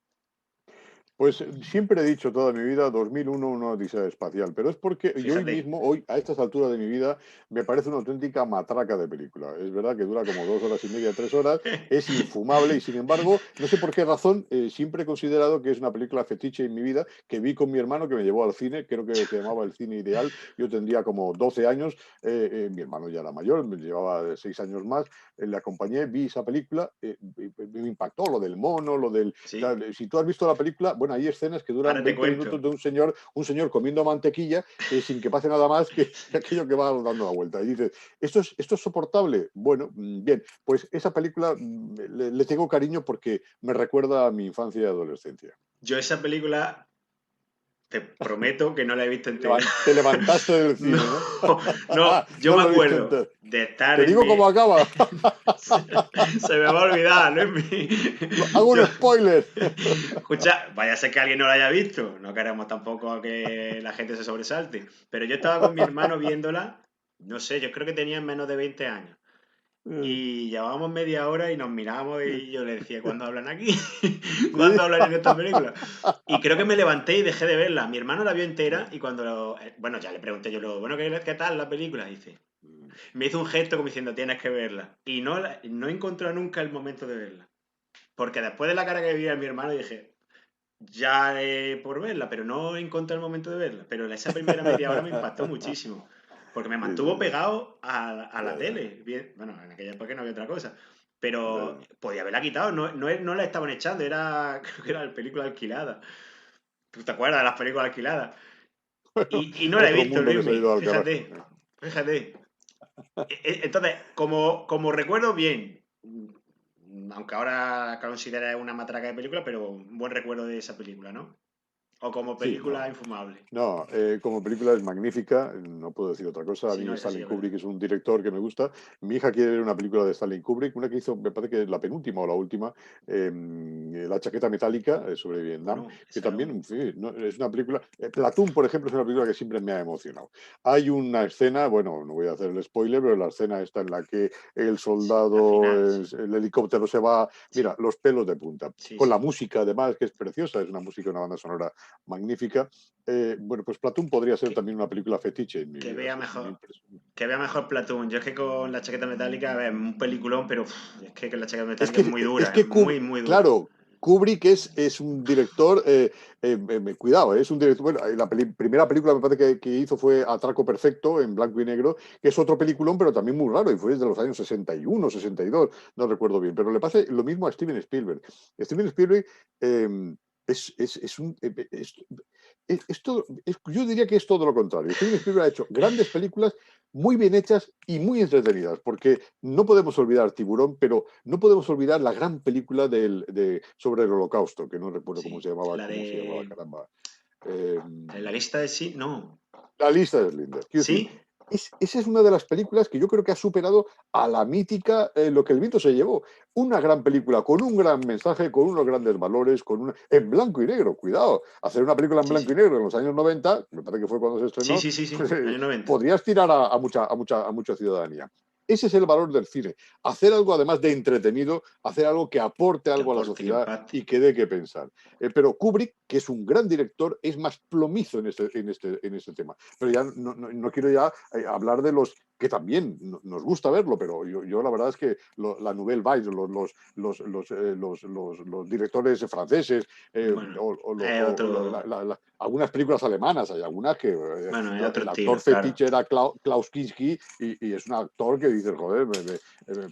Speaker 2: Pues siempre he dicho toda mi vida 2001 una odisea espacial, pero es porque yo hoy
Speaker 1: Fíjate.
Speaker 2: mismo, hoy a estas alturas de mi vida, me parece una auténtica matraca de película. Es verdad que dura como 2 horas y media, 3 horas, es infumable y sin embargo, no sé por qué razón, siempre he considerado que es una película fetiche en mi vida que vi con mi hermano que me llevó al cine, creo que se llamaba El Cine Ideal, yo tendría como 12 años, mi hermano ya era mayor, me llevaba 6 años más, le acompañé, vi esa película, me impactó lo del mono, lo del
Speaker 1: Sí,
Speaker 2: claro, si tú has visto la película, bueno, hay escenas que duran
Speaker 1: ahora te
Speaker 2: 20 minutos
Speaker 1: cuento.
Speaker 2: de un señor comiendo mantequilla sin que pase nada más que aquello que va dando la vuelta. Y dices, ¿esto es soportable? Bueno, bien, pues esa película le tengo cariño porque me recuerda a mi infancia y adolescencia.
Speaker 1: Yo esa película, te prometo que no la he visto entera.
Speaker 2: Te levantaste del
Speaker 1: No,
Speaker 2: cine, ¿no?
Speaker 1: no, yo
Speaker 2: No
Speaker 1: me
Speaker 2: lo viste
Speaker 1: acuerdo
Speaker 2: entero.
Speaker 1: de estar
Speaker 2: Te
Speaker 1: en
Speaker 2: digo
Speaker 1: mi...
Speaker 2: cómo acaba.
Speaker 1: Se me va a olvidar, ¿no?
Speaker 2: Hago
Speaker 1: Yo...
Speaker 2: un spoiler.
Speaker 1: Escucha, vaya a ser que alguien no la haya visto. No queremos tampoco que la gente se sobresalte. Pero yo estaba con mi hermano viéndola, no sé, yo creo que tenía menos de 20 años. Y llevábamos media hora y nos mirábamos y yo le decía, ¿cuándo hablan aquí? ¿Cuándo
Speaker 2: Sí.
Speaker 1: hablan en esta película? Y creo que me levanté y dejé de verla. Mi hermano la vio entera y bueno, ya le pregunté yo luego, bueno, ¿qué tal la película? Dice, me hizo un gesto como diciendo, tienes que verla. Y no encontró nunca el momento de verla. Porque después de la cara que vi a mi hermano dije, ya por verla, pero no encontré el momento de verla. Pero esa primera media hora me impactó muchísimo. Porque me
Speaker 2: Sí,
Speaker 1: mantuvo
Speaker 2: sí, sí.
Speaker 1: pegado a
Speaker 2: Ya,
Speaker 1: la
Speaker 2: ya,
Speaker 1: tele. Bueno, en aquella época no había otra cosa.
Speaker 2: ya,
Speaker 1: Pero
Speaker 2: ya.
Speaker 1: podía haberla quitado, no la estaban echando, creo que era la película alquilada. ¿Tú te acuerdas de las películas alquiladas? Y no la he
Speaker 2: Otro
Speaker 1: visto,
Speaker 2: mundo que se ha
Speaker 1: Luismi,
Speaker 2: ido al carajo.
Speaker 1: fíjate, fíjate. Entonces, como recuerdo, bien. Aunque ahora la considera una matraca de película, pero un buen recuerdo de esa película, ¿no? O como
Speaker 2: Sí,
Speaker 1: película
Speaker 2: no.
Speaker 1: infumable.
Speaker 2: No, como película es magnífica, no puedo decir otra cosa. A
Speaker 1: Sí,
Speaker 2: mí
Speaker 1: no, eso sí
Speaker 2: Stanley
Speaker 1: es verdad.
Speaker 2: Kubrick es un director que me gusta. Mi hija quiere ver una película de Stanley Kubrick, una que hizo, me parece que es la penúltima o la última, La chaqueta metálica, sobre Vietnam,
Speaker 1: Bueno,
Speaker 2: que
Speaker 1: esa es
Speaker 2: también
Speaker 1: un...
Speaker 2: en fin, es una película. Platoon, por ejemplo, es una película que siempre me ha emocionado. Hay una escena, bueno, no voy a hacer el spoiler, pero la escena esta en la que el
Speaker 1: Sí, al final,
Speaker 2: soldado,
Speaker 1: sí.
Speaker 2: el helicóptero se va, mira,
Speaker 1: Sí,
Speaker 2: los pelos de punta.
Speaker 1: sí,
Speaker 2: Con la
Speaker 1: sí.
Speaker 2: música, además, que es preciosa, es una música, una banda sonora magnífica. Bueno, pues Platoon podría ser
Speaker 1: Que,
Speaker 2: también una película fetiche en mi
Speaker 1: que
Speaker 2: vida.
Speaker 1: vea
Speaker 2: Es muy
Speaker 1: mejor.
Speaker 2: impresionante.
Speaker 1: Que vea mejor Platoon. Yo es que con la chaqueta metálica, a ver, un peliculón, pero es que la chaqueta
Speaker 2: Es
Speaker 1: metálica es
Speaker 2: que,
Speaker 1: muy
Speaker 2: es
Speaker 1: dura, es
Speaker 2: que
Speaker 1: muy, muy dura.
Speaker 2: claro, Kubrick es un director, cuidado, es un director, bueno, la primera película me parece que hizo fue Atraco Perfecto, en blanco y negro, que es otro peliculón, pero también muy raro, y fue desde los años 61, 62, no recuerdo bien, pero le pasa lo mismo a Steven Spielberg. Steven Spielberg eh, es un... yo diría que es todo lo contrario. Steven Spielberg ha hecho grandes películas muy bien hechas y muy entretenidas, porque no podemos olvidar Tiburón, pero no podemos olvidar la gran película sobre el Holocausto, que no recuerdo
Speaker 1: Sí. La
Speaker 2: cómo se llamaba,
Speaker 1: de...
Speaker 2: caramba. Eh,
Speaker 1: La lista de sí, no.
Speaker 2: la lista de Schindler. Quiero decir,
Speaker 1: ¿Sí?
Speaker 2: esa es una de las películas que yo creo que ha superado a la mítica Lo que el viento se llevó. Una gran película con un gran mensaje, con unos grandes valores, en blanco y negro. Cuidado, hacer una película en
Speaker 1: Sí,
Speaker 2: blanco y
Speaker 1: sí.
Speaker 2: negro en los años 90, me parece que fue cuando se
Speaker 1: Sí,
Speaker 2: estrenó,
Speaker 1: sí, sí, sí.
Speaker 2: pues,
Speaker 1: Año 90.
Speaker 2: podrías tirar a mucha ciudadanía. Ese es el valor del cine. Hacer algo además de entretenido, hacer algo que aporte
Speaker 1: Que
Speaker 2: algo a la
Speaker 1: aporte, que
Speaker 2: sociedad
Speaker 1: impacte.
Speaker 2: y que dé que pensar. Pero Kubrick, que es un gran director, es más plomizo en este tema. Pero ya no quiero ya hablar de los que también nos gusta verlo, pero yo la verdad es que la Nouvelle Vague, los directores franceses,
Speaker 1: Bueno, es otro...
Speaker 2: algunas películas alemanas, hay algunas que
Speaker 1: Bueno, es otro
Speaker 2: el actor
Speaker 1: estilo, claro.
Speaker 2: fetiche era Klaus Kinski y es un actor que dices, joder,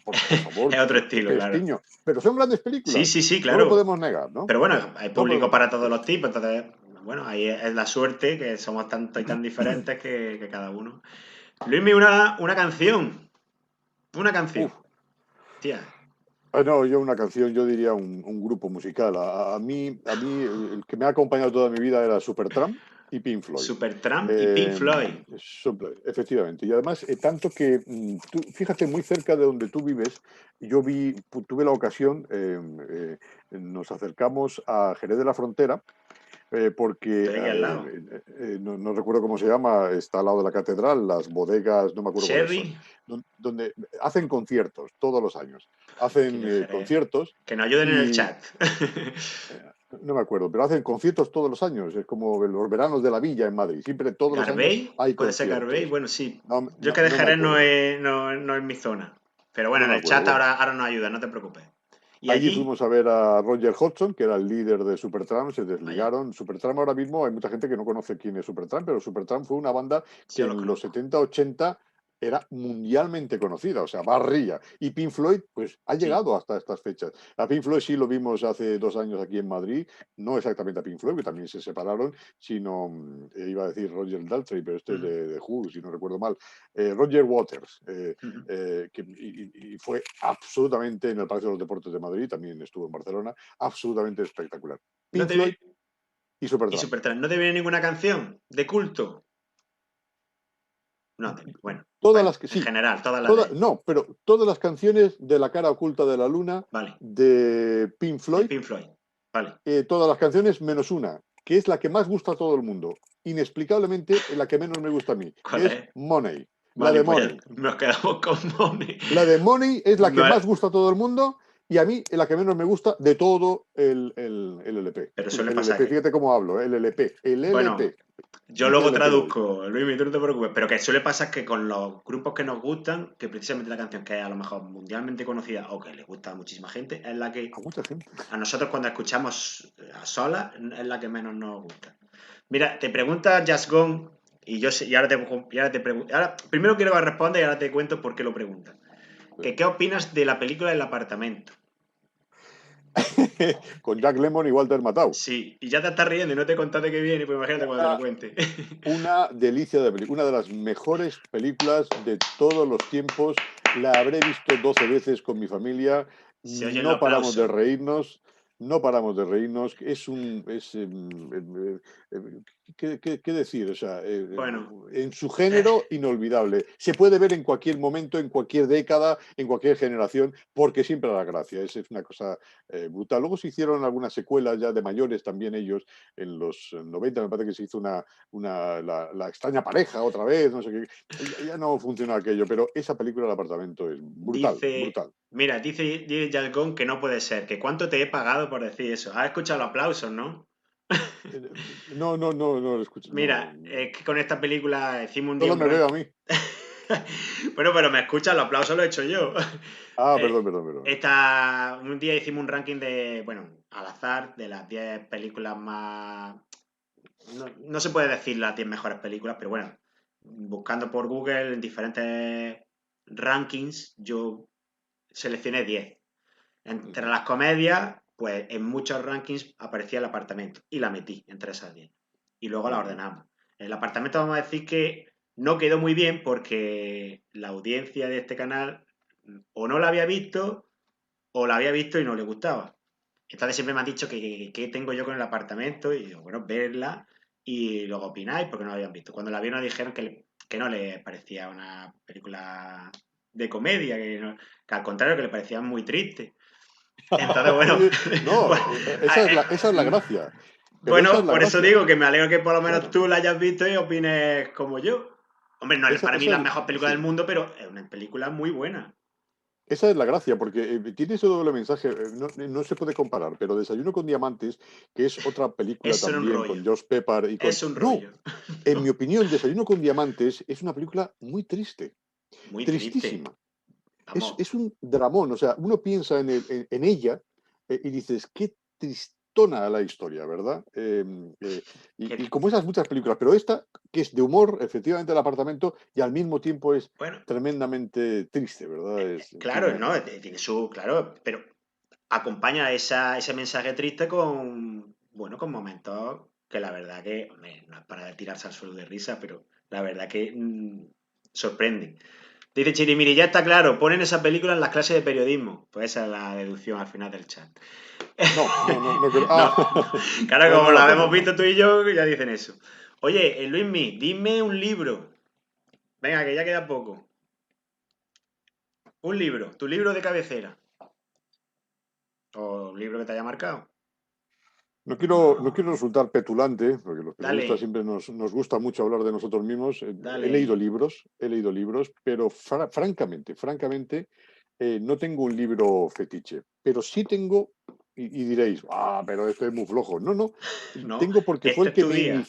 Speaker 2: por favor,
Speaker 1: Es otro
Speaker 2: qué
Speaker 1: estilo, claro.
Speaker 2: pestiño. Pero son grandes
Speaker 1: Sí,
Speaker 2: películas,
Speaker 1: sí, sí,
Speaker 2: no lo
Speaker 1: claro.
Speaker 2: podemos negar, ¿no?
Speaker 1: Pero bueno, hay
Speaker 2: No
Speaker 1: público
Speaker 2: podemos
Speaker 1: para
Speaker 2: negar.
Speaker 1: todos los tipos, entonces, bueno, ahí es la suerte que somos tanto y tan diferentes que cada uno. Luismi, una canción. Una canción.
Speaker 2: Uf,
Speaker 1: Tía,
Speaker 2: no, yo una canción, yo diría un grupo musical. A mí, el que me ha acompañado toda mi vida era Supertramp y Pink Floyd.
Speaker 1: Supertramp y Pink Floyd.
Speaker 2: Efectivamente. Y además, tanto que, fíjate, muy cerca de donde tú vives, tuve la ocasión, nos acercamos a Jerez de la Frontera, porque
Speaker 1: Estoy aquí al lado.
Speaker 2: no recuerdo cómo se llama, está al lado de la catedral, las bodegas, no me acuerdo cuáles son,
Speaker 1: Sherry.
Speaker 2: donde hacen conciertos todos los años.
Speaker 1: Aquí
Speaker 2: Hacen
Speaker 1: de Jerez.
Speaker 2: conciertos
Speaker 1: Que nos ayuden en el
Speaker 2: y
Speaker 1: chat.
Speaker 2: No me acuerdo, pero hacen conciertos todos los años. Es como los veranos de la villa en Madrid. Siempre, todos los años,
Speaker 1: ¿Garbey?
Speaker 2: hay
Speaker 1: ¿Puede ser Garbey?
Speaker 2: conciertos.
Speaker 1: Bueno, sí.
Speaker 2: No,
Speaker 1: Yo que de
Speaker 2: no me
Speaker 1: Jerez
Speaker 2: acuerdo.
Speaker 1: no es mi zona. Pero bueno,
Speaker 2: No
Speaker 1: en
Speaker 2: me
Speaker 1: el
Speaker 2: acuerdo.
Speaker 1: chat
Speaker 2: Bueno,
Speaker 1: ahora nos ayuda, no te preocupes. ¿Y
Speaker 2: allí
Speaker 1: allí?
Speaker 2: fuimos a ver a Roger Hodgson, que era el líder de Supertramp, se
Speaker 1: Vaya,
Speaker 2: desligaron. Supertramp ahora mismo hay mucha gente que no conoce quién es Supertramp, pero Supertramp fue una banda que
Speaker 1: yo los
Speaker 2: en los
Speaker 1: conozco.
Speaker 2: 70, 80 era mundialmente conocida, o sea, barría. Y Pink Floyd, pues, ha
Speaker 1: Sí.
Speaker 2: llegado hasta estas fechas. A Pink Floyd sí lo vimos hace 2 años aquí en Madrid, no exactamente a Pink Floyd, que también se separaron, sino, iba a decir Roger Daltrey, pero este es
Speaker 1: Ujú,
Speaker 2: de Who, si no recuerdo mal, Roger Waters.
Speaker 1: ujú.
Speaker 2: Y fue absolutamente en el Palacio de los Deportes de Madrid, también estuvo en Barcelona, absolutamente espectacular.
Speaker 1: ¿No
Speaker 2: Pink
Speaker 1: te
Speaker 2: Floyd
Speaker 1: vi-
Speaker 2: y
Speaker 1: y
Speaker 2: Supertramp.
Speaker 1: Supertramp, ¿no te viene ninguna canción de culto? No te viene. Bueno,
Speaker 2: Todas
Speaker 1: bueno,
Speaker 2: las que
Speaker 1: en
Speaker 2: sí,
Speaker 1: general, todas las de ellos.
Speaker 2: no, pero todas las canciones de La cara oculta de la luna
Speaker 1: Vale,
Speaker 2: de Pink
Speaker 1: de
Speaker 2: Floyd,
Speaker 1: Pink Floyd. Vale.
Speaker 2: todas las canciones menos una, que es la que más gusta a todo el mundo. Inexplicablemente la que menos me gusta a mí,
Speaker 1: ¿Cuál
Speaker 2: que es
Speaker 1: es?
Speaker 2: Money. La
Speaker 1: Vale,
Speaker 2: de
Speaker 1: pues ya
Speaker 2: Money.
Speaker 1: nos quedamos con Money.
Speaker 2: La de Money es la que
Speaker 1: Vale,
Speaker 2: más gusta a todo el mundo y a mí es la que menos me gusta de todo el LP.
Speaker 1: pero
Speaker 2: Uy,
Speaker 1: suele
Speaker 2: el
Speaker 1: pasar
Speaker 2: LP,
Speaker 1: que,
Speaker 2: fíjate cómo hablo, el LP, el
Speaker 1: bueno,
Speaker 2: LP.
Speaker 1: yo
Speaker 2: Dice
Speaker 1: luego
Speaker 2: LP hoy.
Speaker 1: traduzco, Luis, tú no te preocupes, pero que suele pasar que con los grupos que nos gustan, que precisamente la canción que es a lo mejor mundialmente conocida o que le gusta a muchísima gente, es la
Speaker 2: A
Speaker 1: que
Speaker 2: mucha gente.
Speaker 1: a nosotros cuando escuchamos a solas es la que menos nos gusta. Mira, te pregunta Just Gone y yo y ahora te pregunto, ahora primero quiero que responda y ahora te cuento por qué lo pregunta. Que, ¿qué opinas de la película El apartamento?
Speaker 2: Con Jack Lemmon y Walter Matthau.
Speaker 1: Sí, y ya te estás riendo y no te he contado de qué viene, pues imagínate cuando te lo
Speaker 2: Una,
Speaker 1: cuente.
Speaker 2: una delicia de película, una de las mejores películas de todos los tiempos. La habré visto 12 veces con mi familia.
Speaker 1: Se oyen los
Speaker 2: No paramos de
Speaker 1: aplausos.
Speaker 2: reírnos. No paramos de reírnos. Es un. ¿Qué decir? O sea,
Speaker 1: Bueno,
Speaker 2: en su
Speaker 1: eh,
Speaker 2: género, inolvidable. Se puede ver en cualquier momento, en cualquier década, en cualquier generación, porque siempre da gracia. Es una cosa brutal. Luego se hicieron algunas secuelas ya de mayores también ellos. En los 90 me parece que se hizo la extraña pareja otra vez, no sé qué. Ya no funcionó aquello, pero esa película del apartamento es brutal,
Speaker 1: dice,
Speaker 2: brutal.
Speaker 1: mira, dice Jalgón que no puede ser, que cuánto te he pagado por decir eso. Has escuchado los aplausos, ¿no?
Speaker 2: No lo escucho, no.
Speaker 1: Mira, es que con esta película hicimos un día
Speaker 2: Solo
Speaker 1: un
Speaker 2: me veo a
Speaker 1: ranking.
Speaker 2: mí.
Speaker 1: Bueno, pero me escuchas, los aplausos los he hecho yo.
Speaker 2: Ah, perdón.
Speaker 1: Un día hicimos un ranking de, bueno, al azar, de las 10 películas más. No se puede decir las 10 mejores películas, pero bueno, buscando por Google en diferentes rankings, yo seleccioné 10. Entre
Speaker 2: Ujú,
Speaker 1: las comedias, pues en muchos rankings aparecía el apartamento y la metí entre esas 10. Y luego la
Speaker 2: ujú.
Speaker 1: ordenamos. El apartamento vamos a decir que no quedó muy bien porque la audiencia de este canal o no la había visto o la había visto y no le gustaba. Entonces siempre me han dicho que qué tengo yo con el apartamento y digo, bueno, verla y luego opináis porque no la habían visto. Cuando la vieron dijeron que no les parecía una película de comedia, que al contrario, que le parecía muy triste. Entonces, bueno,
Speaker 2: No,
Speaker 1: pues,
Speaker 2: esa es la gracia. Pero esa es
Speaker 1: bueno,
Speaker 2: la
Speaker 1: por eso
Speaker 2: gracia.
Speaker 1: digo que me alegro que por lo menos
Speaker 2: Claro.
Speaker 1: tú la hayas visto y opines como yo. Hombre, no es para mí
Speaker 2: Esa
Speaker 1: la
Speaker 2: es,
Speaker 1: mejor película del
Speaker 2: sí.
Speaker 1: mundo, pero es una película muy buena.
Speaker 2: Esa es la gracia, porque tiene ese doble mensaje. No se puede comparar, pero Desayuno con Diamantes, que es otra película
Speaker 1: Es un
Speaker 2: también con
Speaker 1: rollo,
Speaker 2: Josh Pepper y con.
Speaker 1: es un
Speaker 2: No,
Speaker 1: rollo.
Speaker 2: en mi
Speaker 1: No,
Speaker 2: opinión, Desayuno con Diamantes es una película muy triste,
Speaker 1: muy triste.
Speaker 2: tristísima.
Speaker 1: Vamos,
Speaker 2: Es un dramón, o sea, uno piensa en ella y dices, qué tristona la historia, ¿verdad? Y
Speaker 1: que,
Speaker 2: como esas muchas películas, pero esta, que es de humor, efectivamente, el apartamento, y al mismo tiempo es
Speaker 1: bueno,
Speaker 2: tremendamente triste, ¿verdad?
Speaker 1: claro, ¿no? Tiene su, claro, pero acompaña ese mensaje triste con, bueno, con momentos que la verdad que, hombre, no es para tirarse al suelo de risa, pero la verdad que sorprenden. Dice Chirimiri, ya está claro, ponen esa película en las clases de periodismo. Pues esa es la deducción al final del chat.
Speaker 2: No creo.
Speaker 1: No, claro, como la
Speaker 2: Pues
Speaker 1: hemos
Speaker 2: no.
Speaker 1: visto tú y yo, ya dicen eso. Oye, Luismi, dime un libro. Venga, que ya queda poco. Un libro, tu libro de cabecera. O un libro que te haya marcado.
Speaker 2: No quiero resultar petulante, porque los periodistas
Speaker 1: Dale,
Speaker 2: siempre nos gusta mucho hablar de nosotros mismos.
Speaker 1: dale.
Speaker 2: He leído libros, pero francamente, no tengo un libro fetiche, pero sí tengo y diréis, pero esto es muy flojo. No, no,
Speaker 1: ¿no?
Speaker 2: tengo porque fue
Speaker 1: Este es tu día.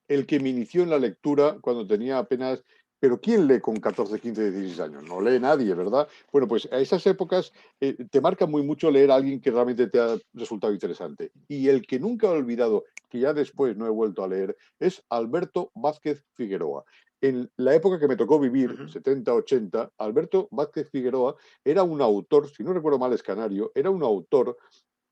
Speaker 2: el que me inició en la lectura cuando tenía apenas. Pero ¿quién lee con 14, 15, 16 años? No lee nadie, ¿verdad? Bueno, pues a esas épocas te marca muy mucho leer a alguien que realmente te ha resultado interesante. Y el que nunca he olvidado, que ya después no he vuelto a leer, es Alberto Vázquez Figueroa. En la época que me tocó vivir,
Speaker 1: Ujú,
Speaker 2: 70, 80, Alberto Vázquez Figueroa era un autor, si no recuerdo mal es canario, era un autor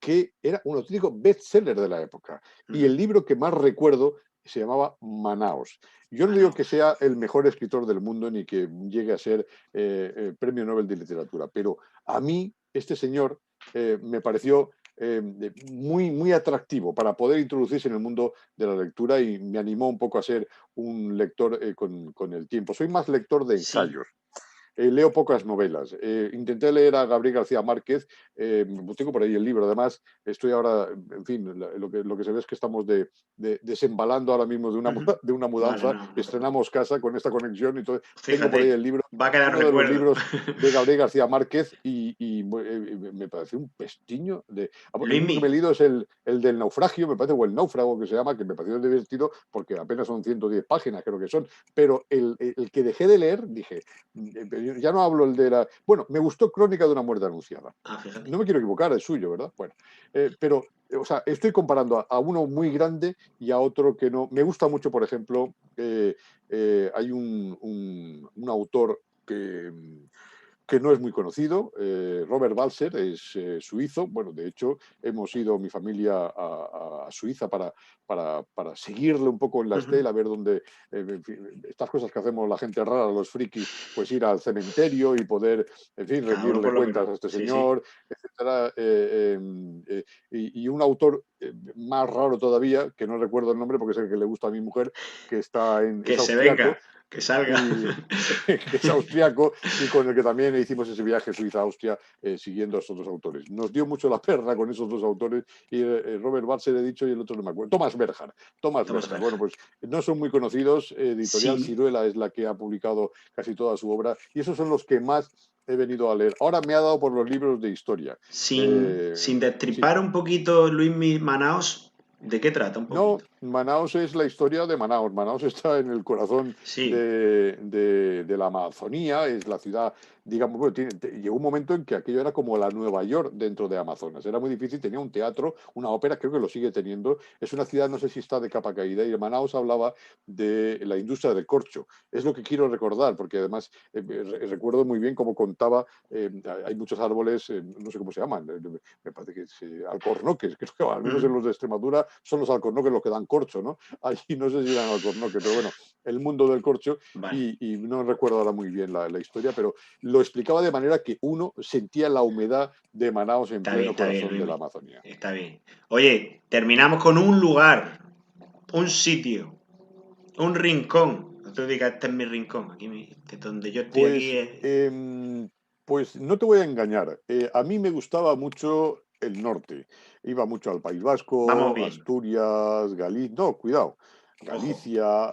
Speaker 2: que era un auténtico bestseller de la época. Y
Speaker 1: ujú.
Speaker 2: el libro que más recuerdo se llamaba Manaos. Yo no digo que
Speaker 1: Manaos.
Speaker 2: sea el mejor escritor del mundo ni que llegue a ser premio Nobel de literatura, pero a mí este señor me pareció muy, muy atractivo para poder introducirse en el mundo de la lectura y me animó un poco a ser un lector con el tiempo. Soy más lector de
Speaker 1: Sí.
Speaker 2: ensayos. Leo pocas novelas. Intenté leer a Gabriel García Márquez, tengo por ahí el libro, además estoy ahora, en fin, lo que se ve es que estamos desembalando ahora mismo
Speaker 1: Ujú.
Speaker 2: de una
Speaker 1: Vale,
Speaker 2: mudanza,
Speaker 1: no, no te
Speaker 2: estrenamos
Speaker 1: preocupes.
Speaker 2: casa con esta conexión, entonces tengo por ahí el
Speaker 1: Fíjate,
Speaker 2: libro,
Speaker 1: va a quedar
Speaker 2: uno de los
Speaker 1: recuerdo.
Speaker 2: libros de Gabriel García Márquez y me pareció un pestiño. El único que me he
Speaker 1: Luismi,
Speaker 2: leído es el del naufragio, me parece, o el náufrago que se llama, que me pareció divertido porque apenas son 110 páginas, creo que son, pero el que dejé de leer, dije, ya no hablo el de la. Bueno, me gustó Crónica de una muerte anunciada.
Speaker 1: fíjate.
Speaker 2: No me quiero equivocar, es suyo, ¿verdad? Bueno, pero, o sea, estoy comparando a uno muy grande y a otro que no. Me gusta mucho, por ejemplo, hay un autor que no es muy conocido. Robert Balser es suizo. Bueno, de hecho, hemos ido mi familia a Suiza para seguirle un poco en la
Speaker 1: Ujú.
Speaker 2: estela, a ver dónde, en fin, estas cosas que hacemos la gente rara, los frikis, pues ir al cementerio y poder, en fin,
Speaker 1: Cada uno
Speaker 2: rendirle
Speaker 1: por lo que
Speaker 2: cuentas a
Speaker 1: no.
Speaker 2: este
Speaker 1: Sí, sí.
Speaker 2: señor, etcétera. Y un autor más raro todavía, que no recuerdo el nombre porque es el que le gusta a mi mujer, que
Speaker 1: Que
Speaker 2: es
Speaker 1: se venga,
Speaker 2: austriaco
Speaker 1: que salga.
Speaker 2: y que es austriaco y con el que también hicimos ese viaje Suiza-Austria siguiendo a estos dos autores. Nos dio mucho la perra con esos dos autores y Robert Balser he dicho y el otro no me acuerdo. Thomas Berger. Thomas
Speaker 1: Vamos a
Speaker 2: Berger.
Speaker 1: ver.
Speaker 2: Bueno, pues no son muy conocidos. Editorial
Speaker 1: Sí,
Speaker 2: Ciruela es la que ha publicado casi toda su obra y esos son los que más he venido a leer. Ahora me ha dado por los libros de historia.
Speaker 1: sin
Speaker 2: Sí,
Speaker 1: destripar un poquito Luismi Manaos, ¿de qué trata un poquito?
Speaker 2: no, Manaos es la historia de Manaos. Manaos está en el corazón
Speaker 1: Sí,
Speaker 2: de la Amazonía, es la ciudad, digamos, bueno, llegó un momento en que aquello era como la Nueva York dentro de Amazonas. Era muy difícil, tenía un teatro, una ópera, creo que lo sigue teniendo. Es una ciudad, no sé si está de capa caída, y Manaos hablaba de la industria del corcho. Es lo que quiero recordar, porque además recuerdo muy bien cómo contaba, hay muchos árboles, no sé cómo se llaman, me parece que es alcornoques, creo que al menos en
Speaker 1: ujú,
Speaker 2: los de Extremadura son los alcornoques los que dan corcho, ¿no? Allí no sé si dan alcornoque, pero bueno, el mundo del corcho,
Speaker 1: vale.
Speaker 2: y no recuerdo ahora muy bien la historia, pero lo explicaba de manera que uno sentía la humedad de Manaos en pleno
Speaker 1: Está bien,
Speaker 2: corazón de la
Speaker 1: Luismi.
Speaker 2: Amazonía.
Speaker 1: Está bien. Oye, terminamos con un lugar, un sitio, un rincón. No te digas, este es mi rincón. Aquí, de donde yo estoy aquí
Speaker 2: Pues,
Speaker 1: es.
Speaker 2: pues no te voy a engañar. A mí me gustaba mucho el norte. Iba mucho al País
Speaker 1: Vamos
Speaker 2: Vasco,
Speaker 1: bien.
Speaker 2: Asturias, Galicia. No, cuidado.
Speaker 1: Ojo.
Speaker 2: Galicia,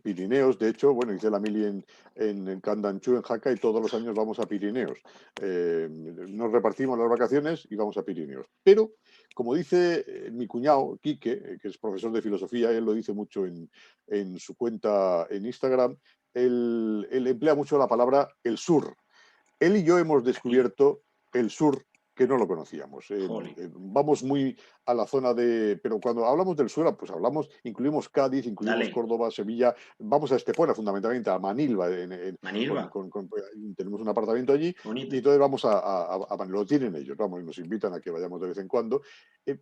Speaker 2: Pirineos. De hecho, bueno, hice la mili en Candanchú, en Jaca, y todos los años vamos a Pirineos. Nos repartimos las vacaciones y vamos a Pirineos. Pero, como dice mi cuñado, Quique, que es profesor de filosofía, él lo dice mucho en su cuenta en Instagram, él emplea mucho la palabra el sur. Él y yo hemos
Speaker 1: Aquí.
Speaker 2: descubierto el sur que no lo conocíamos.
Speaker 1: Jolín.
Speaker 2: Vamos muy a la zona de. Pero cuando hablamos del sur, pues hablamos, incluimos Cádiz, incluimos
Speaker 1: Dale.
Speaker 2: Córdoba, Sevilla, vamos a Estepona fundamentalmente, a Manilva,
Speaker 1: Manilva.
Speaker 2: tenemos un apartamento allí, y
Speaker 1: Bonito.
Speaker 2: entonces vamos a Manilva, lo tienen ellos, vamos, y nos invitan a que vayamos de vez en cuando.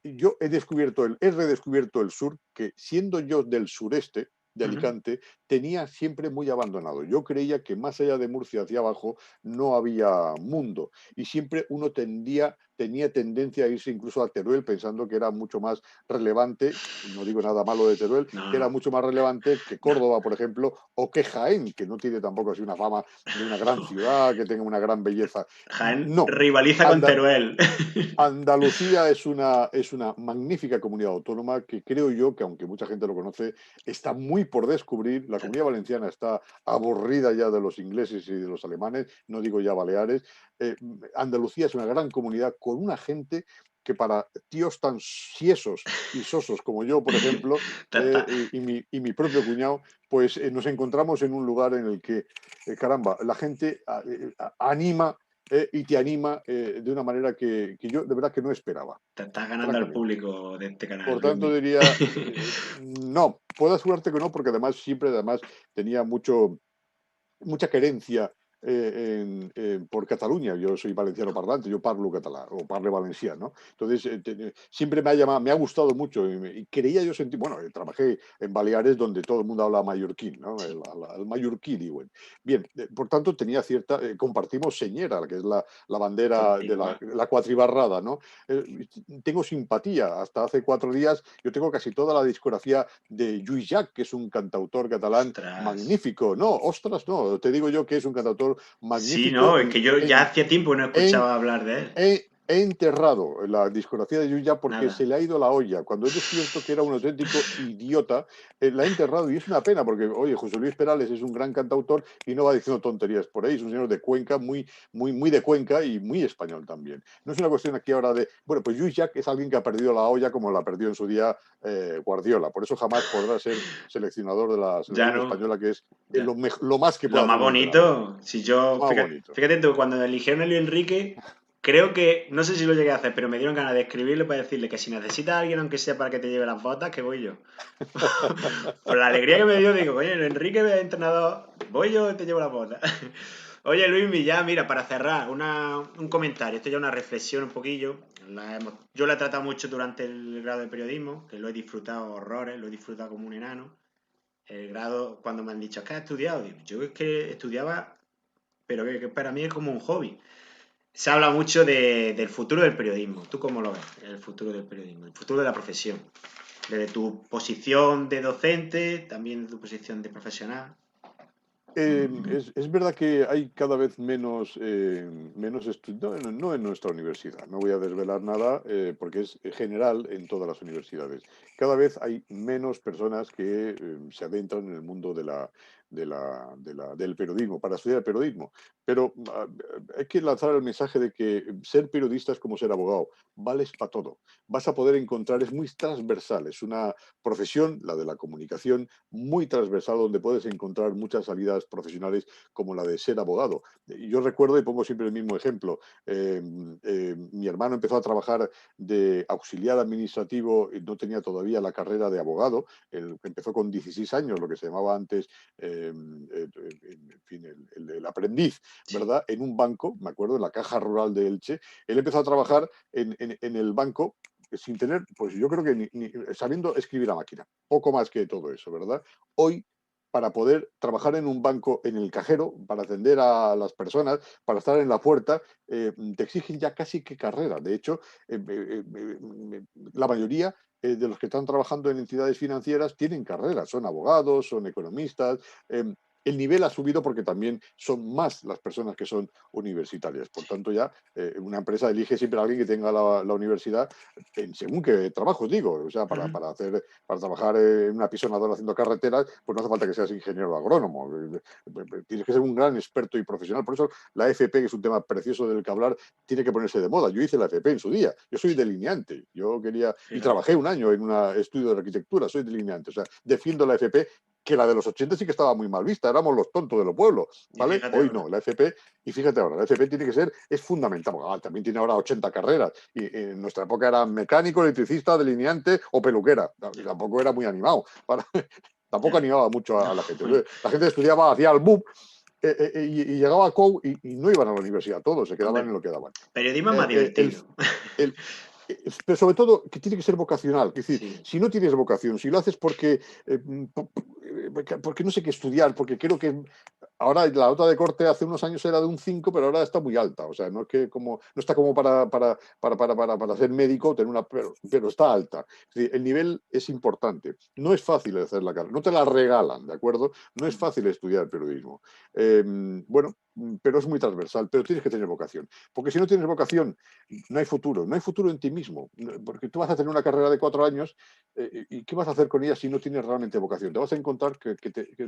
Speaker 2: Yo he redescubierto el sur, que siendo yo del sureste, de
Speaker 1: Ujú.
Speaker 2: Alicante, tenía siempre muy abandonado. Yo creía que más allá de Murcia hacia abajo no había mundo y siempre uno tenía tendencia a irse incluso a Teruel pensando que era mucho más relevante, no digo nada malo de Teruel,
Speaker 1: No,
Speaker 2: que era
Speaker 1: no.
Speaker 2: mucho más relevante que
Speaker 1: No.
Speaker 2: Córdoba, por ejemplo, o que Jaén, que no tiene tampoco así una fama de una gran ciudad, que tenga una gran belleza.
Speaker 1: Jaén
Speaker 2: No,
Speaker 1: rivaliza con
Speaker 2: anda,
Speaker 1: Teruel.
Speaker 2: Andalucía es una magnífica comunidad autónoma que creo yo que, aunque mucha gente lo conoce, está muy por descubrir. La comunidad valenciana está aburrida ya de los ingleses y de los alemanes, no digo ya Baleares. Andalucía es una gran comunidad con una gente que para tíos tan siesos y sosos como yo, por ejemplo,
Speaker 1: Ta, ta.
Speaker 2: y mi propio cuñado, pues nos encontramos en un lugar en el que, caramba, la gente anima y te anima de una manera que yo de verdad que no esperaba,
Speaker 1: Te estás ganando al
Speaker 2: francamente.
Speaker 1: público de este canal,
Speaker 2: Por tanto,
Speaker 1: Luismi.
Speaker 2: diría, no, puedo asegurarte que no, porque además siempre además tenía mucha querencia por Cataluña. Yo soy valenciano parlante, yo parlo catalán o parle valenciano. Entonces, siempre me ha gustado mucho y creía yo sentir, bueno, trabajé en Baleares donde todo el mundo habla mallorquín, ¿no?
Speaker 1: Sí,
Speaker 2: El mallorquí, digo. Bien, por tanto, tenía compartimos señera, que es la bandera de
Speaker 1: contigo,
Speaker 2: la,
Speaker 1: va.
Speaker 2: la cuatribarrada, ¿no? Tengo simpatía. Hasta hace 4 días yo tengo casi toda la discografía de Lluís Llach, que es un cantautor catalán
Speaker 1: Ostras.
Speaker 2: magnífico. No, ostras, no, te digo yo que es un cantautor
Speaker 1: Sí,
Speaker 2: magnífico
Speaker 1: no, es
Speaker 2: y
Speaker 1: que yo ya hacía tiempo que no escuchaba hablar de él.
Speaker 2: he enterrado la discografía de Yuya porque se
Speaker 1: Nada.
Speaker 2: le ha ido la olla. Cuando he descubierto que era un auténtico idiota, la he enterrado y es una pena porque, oye, José Luis Perales es un gran cantautor y no va diciendo tonterías por ahí. Es un señor de Cuenca, muy, muy, muy de Cuenca y muy español también. No es una cuestión aquí ahora de, bueno, pues Lluís Llach es alguien que ha perdido la olla como la perdió en su día Guardiola. Por eso jamás podrá ser seleccionador de la
Speaker 1: Ya
Speaker 2: selección
Speaker 1: no.
Speaker 2: española, que es
Speaker 1: Ya.
Speaker 2: lo más que
Speaker 1: Lo
Speaker 2: puede
Speaker 1: más
Speaker 2: hacer un entrenador.
Speaker 1: bonito, si yo,
Speaker 2: Lo más
Speaker 1: fíjate,
Speaker 2: bonito.
Speaker 1: fíjate tú, cuando eligieron a Luis Enrique, creo que, no sé si lo llegué a hacer, pero me dieron ganas de escribirle para decirle que si necesitas a alguien, aunque sea para que te lleve las botas, que voy yo. Por la alegría que me dio, digo, oye, Enrique, entrenador, voy yo y te llevo las botas. Oye, Luis, ya, mira, para cerrar, un comentario, esto ya una reflexión un poquillo. Yo la he tratado mucho durante el grado de periodismo, que lo he disfrutado horrores, lo he disfrutado como un enano. El grado, cuando me han dicho, ¿qué has estudiado? Digo, yo es que estudiaba, pero que para mí es como un hobby. Se habla mucho del futuro del periodismo. ¿Tú cómo lo ves? El futuro del periodismo, el futuro de la profesión. Desde tu posición de docente, también de tu posición de profesional.
Speaker 2: Es verdad que hay cada vez menos estudiantes, no en nuestra universidad, no voy a desvelar nada porque es general en todas las universidades. Cada vez hay menos personas que se adentran en el mundo del periodismo, para estudiar periodismo. Pero hay que lanzar el mensaje de que ser periodista es como ser abogado, vales para todo. Vas a poder encontrar, es muy transversal, es una profesión, la de la comunicación, muy transversal donde puedes encontrar muchas salidas profesionales como la de ser abogado. Yo recuerdo, y pongo siempre el mismo ejemplo, mi hermano empezó a trabajar de auxiliar administrativo y no tenía todavía la carrera de abogado, empezó con 16 años, lo que se llamaba antes, en fin, el aprendiz,
Speaker 1: Sí.
Speaker 2: ¿verdad? En un banco, me acuerdo, en la Caja Rural de Elche. Él empezó a trabajar en el banco sin tener, pues yo creo que sabiendo escribir a máquina, poco más que todo eso, ¿verdad? Hoy, para poder trabajar en un banco, en el cajero, para atender a las personas, para estar en la puerta, te exigen ya casi que carrera. De hecho, la mayoría de los que están trabajando en entidades financieras tienen carreras, son abogados, son economistas. El nivel ha subido porque también son más las personas que son universitarias. Por tanto, ya una empresa elige siempre a alguien que tenga la universidad según qué trabajos, digo. O sea,
Speaker 1: Uh -huh.
Speaker 2: para trabajar en una pisonadora haciendo carreteras, pues no hace falta que seas ingeniero agrónomo. Tienes que ser un gran experto y profesional. Por eso la FP, que es un tema precioso del que hablar, tiene que ponerse de moda. Yo hice la FP en su día. Yo soy delineante. Yo quería, y
Speaker 1: Fíjate.
Speaker 2: trabajé un año en un estudio de arquitectura. Soy delineante. O sea, defiendo la FP, que la de los 80 sí que estaba muy mal vista, éramos los tontos de los pueblos,
Speaker 1: Y
Speaker 2: ¿vale?
Speaker 1: fíjate
Speaker 2: Hoy
Speaker 1: ahora.
Speaker 2: no, la FP, y fíjate ahora, la FP tiene que ser, es fundamental, también tiene ahora 80 carreras, y en nuestra época era mecánico, electricista, delineante o peluquera, tampoco era muy animado, tampoco
Speaker 1: Ya.
Speaker 2: animaba mucho
Speaker 1: No.
Speaker 2: a la gente. Entonces, la gente estudiaba, hacía el BUP, y llegaba a COU y no iban a la universidad, todos se quedaban en
Speaker 1: Hombre,
Speaker 2: lo que daban.
Speaker 1: periodismo es más
Speaker 2: Eh, el,
Speaker 1: divertido.
Speaker 2: el, pero sobre todo que tiene que ser vocacional. Es decir,
Speaker 1: Sí.
Speaker 2: si no tienes vocación, si lo haces porque no sé qué estudiar, porque creo que ahora la nota de corte hace unos años era de un 5 pero ahora está muy alta. O sea, no es que como, no está como para ser médico, tener pero está alta. Es decir, el nivel es importante. No es fácil hacer la carrera, no te la regalan, ¿de acuerdo? No es fácil estudiar periodismo. Bueno, pero es muy transversal, pero tienes que tener vocación. Porque si no tienes vocación, no hay futuro, no hay futuro en ti mismo, porque tú vas a tener una carrera de 4 años y ¿qué vas a hacer con ella si no tienes realmente vocación? Te vas a encontrar que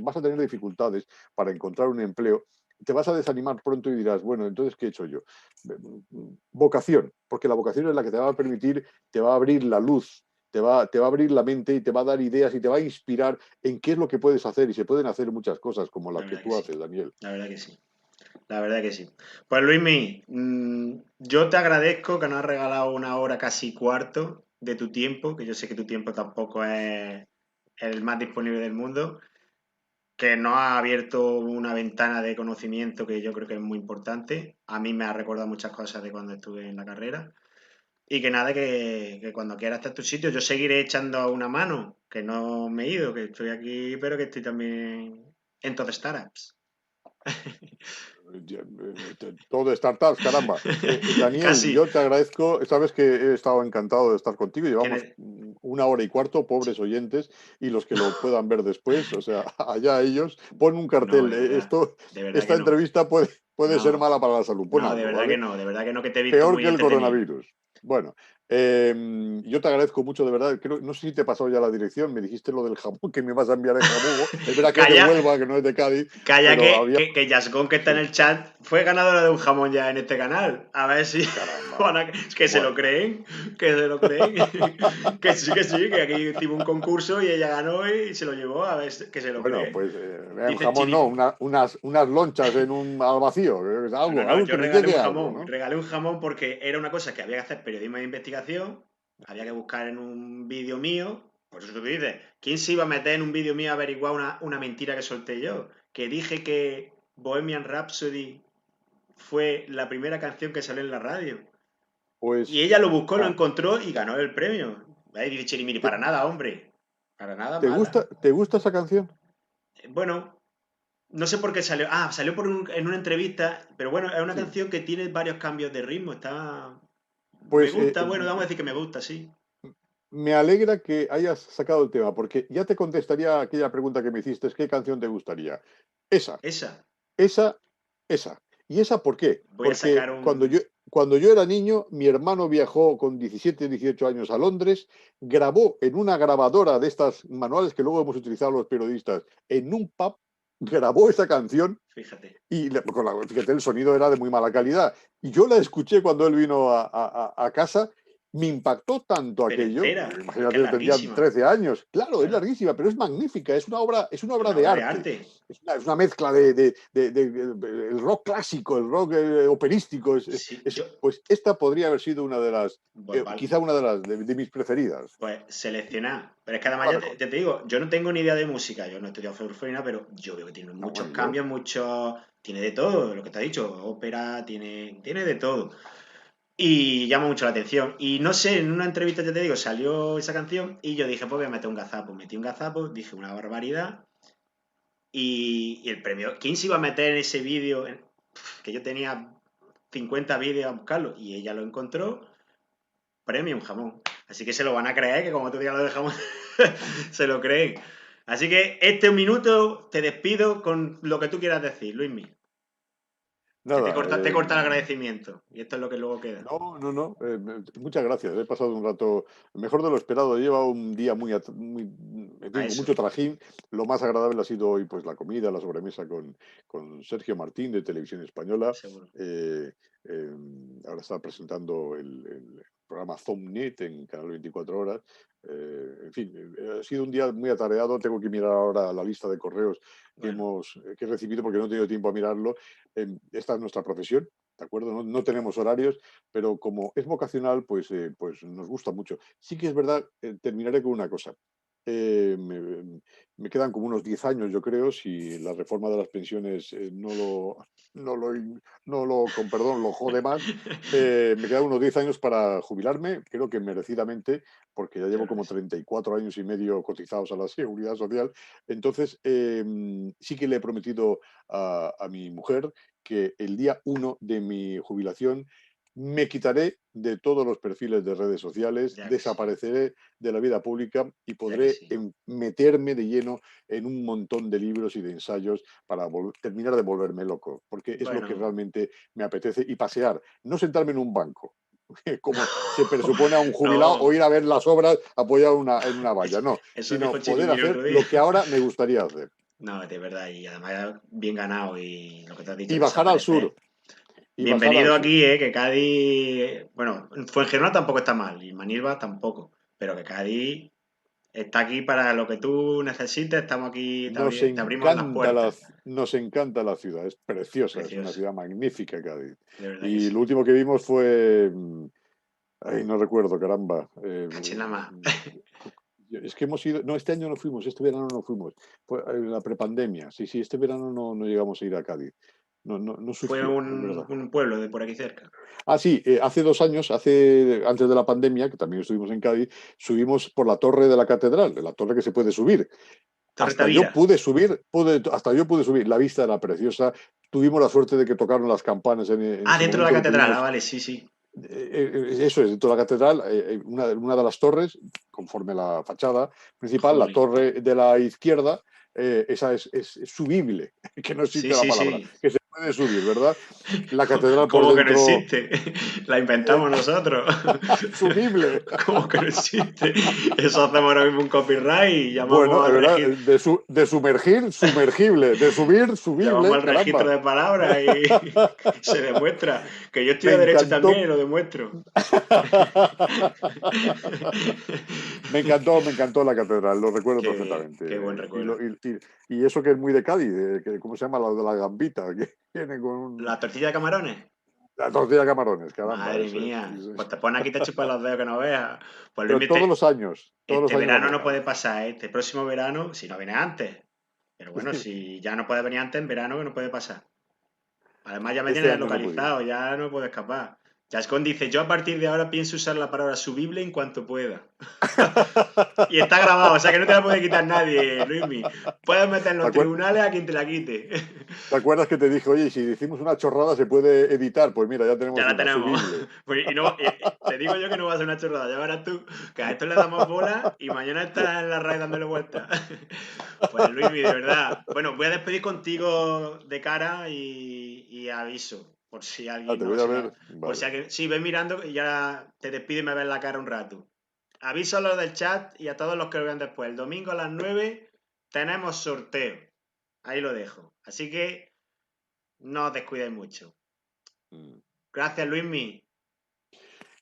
Speaker 2: vas a tener dificultades para encontrar un empleo te vas a desanimar pronto y dirás, bueno, entonces, ¿qué he hecho yo? Vocación, porque la vocación es la que te va a permitir, te va a abrir la luz, te va a abrir la mente y te va a dar ideas y te va a inspirar en qué es lo que puedes hacer. Y se pueden hacer muchas cosas como
Speaker 1: La
Speaker 2: las que
Speaker 1: verdad que
Speaker 2: tú
Speaker 1: sí,
Speaker 2: haces, Daniel.
Speaker 1: la verdad que sí. La verdad que sí. Pues Luismi, yo te agradezco que nos has regalado una hora casi cuarto de tu tiempo, que yo sé que tu tiempo tampoco es el más disponible del mundo, que nos ha abierto una ventana de conocimiento que yo creo que es muy importante. A mí me ha recordado muchas cosas de cuando estuve en la carrera. Y que nada, que cuando quieras estar en tu sitio, yo seguiré echando una mano, que no me he ido, que estoy aquí, pero que estoy también en todo startups.
Speaker 2: Todo de startups, caramba. Daniel,
Speaker 1: Casi.
Speaker 2: yo te agradezco. Sabes que he estado encantado de estar contigo.
Speaker 1: Que
Speaker 2: Llevamos
Speaker 1: ne-
Speaker 2: 1 hora y cuarto, pobres oyentes, y los que lo puedan ver después, o sea, allá ellos. Pon un
Speaker 1: No,
Speaker 2: cartel.
Speaker 1: de verdad que
Speaker 2: Esta
Speaker 1: no.
Speaker 2: entrevista puede ser
Speaker 1: No,
Speaker 2: mala para la salud. Pon
Speaker 1: no,
Speaker 2: algo, ¿vale?
Speaker 1: de verdad que no, que te he visto
Speaker 2: Peor
Speaker 1: muy
Speaker 2: que el
Speaker 1: entretenido.
Speaker 2: coronavirus. Bueno, yo te agradezco mucho, de verdad. No sé si te pasó ya la dirección. Me dijiste lo del jamón, que me vas a enviar el jamón. Es verdad que es de
Speaker 1: Calla,
Speaker 2: Huelva, que no es de Cádiz,
Speaker 1: calla
Speaker 2: pero había.
Speaker 1: que Yasgón, que está en
Speaker 2: Sí,
Speaker 1: el chat, fue ganadora de un jamón ya en este canal. A ver si
Speaker 2: caramba.
Speaker 1: que se lo
Speaker 2: Bueno.
Speaker 1: creen, que se lo creen. Que sí, que aquí hicimos un concurso y ella ganó y se lo llevó, a ver que se lo
Speaker 2: Bueno,
Speaker 1: cree.
Speaker 2: pues un
Speaker 1: Dice
Speaker 2: jamón no,
Speaker 1: Chiripi.
Speaker 2: unas lonchas en un al vacío,
Speaker 1: No, no,
Speaker 2: algo
Speaker 1: yo
Speaker 2: que me llegue algo,
Speaker 1: regalé un jamón porque era una cosa que había que hacer periodismo de investigación, había que buscar en un vídeo mío, por eso tú dices, ¿quién se iba a meter en un vídeo mío a averiguar una mentira que solté yo? Que dije que Bohemian Rhapsody fue la primera canción que salió en la radio. Y
Speaker 2: Pues
Speaker 1: ella lo buscó, lo
Speaker 2: ah,
Speaker 1: encontró y ganó el premio. Ahí dice Chirimiri,
Speaker 2: ¿te,
Speaker 1: para nada, hombre. Para nada
Speaker 2: te
Speaker 1: mala.
Speaker 2: gusta esa canción?
Speaker 1: Bueno, no sé por qué salió. Ah, salió en una entrevista, pero bueno, es una
Speaker 2: Sí.
Speaker 1: canción que tiene varios cambios de ritmo. Me
Speaker 2: Pues
Speaker 1: gusta, bueno, vamos a decir que me gusta, sí.
Speaker 2: me alegra que hayas sacado el tema, porque ya te contestaría aquella pregunta que me hiciste, ¿qué canción te gustaría? Esa,
Speaker 1: Esa.
Speaker 2: esa, esa. ¿Y esa por qué?
Speaker 1: Voy a
Speaker 2: Porque
Speaker 1: sacar un.
Speaker 2: cuando yo era niño, mi hermano viajó con 17, 18 años a Londres, grabó en una grabadora de estas manuales que luego hemos utilizado los periodistas, en un pub, grabó esa canción
Speaker 1: Fíjate.
Speaker 2: y fíjate, el sonido era de muy mala calidad. Y yo la escuché cuando él vino a casa, me impactó tanto
Speaker 1: Pero
Speaker 2: aquello,
Speaker 1: entera. Es que
Speaker 2: imagínate,
Speaker 1: es
Speaker 2: yo tendría
Speaker 1: larguísima.
Speaker 2: 13 años. Claro, es
Speaker 1: Claro.
Speaker 2: larguísima, pero es magnífica, es una
Speaker 1: Es
Speaker 2: obra
Speaker 1: una
Speaker 2: de
Speaker 1: obra de
Speaker 2: arte.
Speaker 1: arte.
Speaker 2: Es una mezcla el rock clásico, el rock operístico.
Speaker 1: Sí, yo.
Speaker 2: Pues esta podría haber sido una de las,
Speaker 1: Pues vale.
Speaker 2: quizá una de mis preferidas.
Speaker 1: Pues seleccionar. Pero es que
Speaker 2: No
Speaker 1: además
Speaker 2: la mejor.
Speaker 1: ya te digo, yo no tengo ni idea de música, yo no he estudiado folclore, pero yo veo que tiene
Speaker 2: No,
Speaker 1: muchos
Speaker 2: bueno, yo.
Speaker 1: cambios, muchos. Tiene de todo, lo que te ha dicho, ópera, tiene de todo. Y llama mucho la atención. Y no sé, en una entrevista, ya te digo, salió esa canción y yo dije, pues voy a meter un gazapo. Metí un gazapo, dije una barbaridad. Y el premio, ¿quién se iba a meter en ese vídeo? Que yo tenía 50 vídeos a buscarlo y ella lo encontró, premio un jamón. Así que se lo van a creer, que como tú digas lo de jamón, se lo creen. Así que este minuto te despido con lo que tú quieras decir, Luismi. Que
Speaker 2: Nada,
Speaker 1: te corta el agradecimiento. Y esto es lo que luego queda.
Speaker 2: no, no, no. Muchas gracias. He pasado un rato mejor de lo esperado. He llevado un día en
Speaker 1: A
Speaker 2: fin, con
Speaker 1: eso,
Speaker 2: mucho trajín. Lo más agradable ha sido hoy, pues, la comida, la sobremesa con Sergio Martín de Televisión Española.
Speaker 1: seguro.
Speaker 2: Eh, eh, Ahora está presentando el programa Zomnet en Canal 24 Horas. En fin, ha sido un día muy atareado. Tengo que mirar ahora la lista de correos
Speaker 1: Bueno,
Speaker 2: que he recibido porque no he tenido tiempo a mirarlo. Esta es nuestra profesión. ¿De acuerdo? No, no tenemos horarios, pero como es vocacional, pues nos gusta mucho. Sí que es verdad, terminaré con una cosa. Eh, me, Me quedan como unos 10 años, yo creo, si la reforma de las pensiones no lo, no lo, con perdón, lo jode más. Me quedan unos 10 años para jubilarme, creo que merecidamente, porque ya
Speaker 1: yo
Speaker 2: llevo
Speaker 1: creo que
Speaker 2: como
Speaker 1: sí.
Speaker 2: 34 años y medio cotizados a la Seguridad Social. Entonces, sí que le he prometido a mi mujer que el día 1 de mi jubilación me quitaré de todos los perfiles de redes sociales,
Speaker 1: Ya que sí.
Speaker 2: desapareceré de la vida pública y
Speaker 1: Ya que
Speaker 2: podré
Speaker 1: sí.
Speaker 2: meterme de lleno en un montón de libros y de ensayos para terminar de volverme loco, porque es lo que
Speaker 1: Bueno.
Speaker 2: realmente me apetece y pasear, no sentarme en un banco, como se presupone a un jubilado, o
Speaker 1: No.
Speaker 2: ir a ver las obras apoyado en una valla, no,
Speaker 1: Eso dijo
Speaker 2: sino poder
Speaker 1: Chirimiri el
Speaker 2: hacer
Speaker 1: otro día.
Speaker 2: lo que ahora me gustaría hacer.
Speaker 1: No, de verdad, y además bien ganado y lo que te has dicho,
Speaker 2: Y bajar al sur,
Speaker 1: desaparecer.
Speaker 2: y bajar al
Speaker 1: Bienvenido
Speaker 2: sur.
Speaker 1: aquí, que Cádiz, bueno, Fuengirola tampoco está mal y Manilva tampoco, pero que Cádiz está aquí para lo que tú necesites, estamos aquí,
Speaker 2: Nos
Speaker 1: te abrimos las
Speaker 2: encanta
Speaker 1: puertas.
Speaker 2: nos encanta la ciudad, es preciosa, es una
Speaker 1: Precioso,
Speaker 2: ciudad magnífica, Cádiz.
Speaker 1: de verdad que
Speaker 2: Y lo
Speaker 1: sí.
Speaker 2: último que vimos fue, ay, no recuerdo, caramba.
Speaker 1: Cachila más.
Speaker 2: Es que hemos ido, no, este año no fuimos, este verano no fuimos, fue la prepandemia, sí, sí, este verano no llegamos a ir a Cádiz, no
Speaker 1: Fue
Speaker 2: surgió, es verdad.
Speaker 1: un pueblo de por aquí cerca.
Speaker 2: Ah, sí, hace 2 años, antes de la pandemia, que también estuvimos en Cádiz, subimos por la torre de la catedral, de la torre que se puede subir.
Speaker 1: Torre Tavira.
Speaker 2: Hasta yo pude subir, la vista era preciosa, tuvimos la suerte de que tocaron las campanas en
Speaker 1: Ah,
Speaker 2: ese
Speaker 1: dentro de la
Speaker 2: momento que
Speaker 1: catedral,
Speaker 2: tuvimos,
Speaker 1: vale, sí, sí.
Speaker 2: eso es, dentro de la catedral, una de las torres, conforme a la fachada principal, la
Speaker 1: Jolín.
Speaker 2: torre de la izquierda, esa es subible, que no
Speaker 1: Sí,
Speaker 2: existe la
Speaker 1: sí,
Speaker 2: palabra,
Speaker 1: sí.
Speaker 2: que se puede subir, ¿verdad? La catedral por
Speaker 1: ¿Cómo que no
Speaker 2: dentro,
Speaker 1: existe? La inventamos nosotros.
Speaker 2: subible.
Speaker 1: ¿Cómo que no existe? Eso hacemos ahora mismo un copyright y
Speaker 2: Bueno,
Speaker 1: llamamos
Speaker 2: es
Speaker 1: al
Speaker 2: verdad,
Speaker 1: registro,
Speaker 2: de sumergir, sumergible, de subir,
Speaker 1: llamamos
Speaker 2: subible,
Speaker 1: al registro
Speaker 2: caramba.
Speaker 1: de palabras y se demuestra que yo
Speaker 2: Me
Speaker 1: estudio Derecho también y
Speaker 2: encantó.
Speaker 1: lo demuestro.
Speaker 2: Me encantó la catedral, lo recuerdo
Speaker 1: Qué bien,
Speaker 2: perfectamente.
Speaker 1: qué buen
Speaker 2: Y, lo-
Speaker 1: recuerdo.
Speaker 2: y eso que es muy de Cádiz, ¿cómo se llama? La de la gambita, que viene con
Speaker 1: ¿La tortilla de camarones?
Speaker 2: la tortilla de camarones, caramba,
Speaker 1: Madre
Speaker 2: eso es.
Speaker 1: mía, pues te pones aquí y te chupas los dedos que no veas. Pues Luis,
Speaker 2: Pero todos los
Speaker 1: este
Speaker 2: años
Speaker 1: verano
Speaker 2: vamos
Speaker 1: no
Speaker 2: a
Speaker 1: puede
Speaker 2: Cádiz.
Speaker 1: pasar, ¿eh? Este próximo verano, si no viene antes. Pero bueno, si ya no puede venir antes, en verano que no puede pasar. Además ya me
Speaker 2: Este
Speaker 1: tienes
Speaker 2: año no he podido.
Speaker 1: localizado, ya no puedo escapar. Chascón dice, yo a partir de ahora pienso usar la palabra subible en cuanto pueda. Y está grabado, o sea que no te la puede quitar nadie, Luismi. Puedes meter en
Speaker 2: ¿Te
Speaker 1: los
Speaker 2: acuer-
Speaker 1: tribunales a quien te la quite.
Speaker 2: te acuerdas que te dije, oye, si decimos una chorrada se puede editar? Pues mira, ya
Speaker 1: Ya
Speaker 2: tenemos
Speaker 1: la
Speaker 2: una,
Speaker 1: tenemos.
Speaker 2: subible.
Speaker 1: Pues, y no, te digo yo que no va a ser una chorrada, ya verás tú, que a esto le damos bola y mañana está en la raíz dándole vueltas. Pues Luismi, de verdad. Bueno, voy a despedir contigo de cara y aviso, por si
Speaker 2: Ah,
Speaker 1: alguien
Speaker 2: te
Speaker 1: no
Speaker 2: voy a
Speaker 1: se la.
Speaker 2: ver.
Speaker 1: Por si
Speaker 2: Vale.
Speaker 1: alguien. Sí, ves mirando y ya te despido y me ves la cara un rato. Aviso a los del chat y a todos los que lo vean después. El domingo a las 9 tenemos sorteo. Ahí lo dejo. Así que no os descuidéis mucho.
Speaker 2: Mm.
Speaker 1: Gracias, Luismi.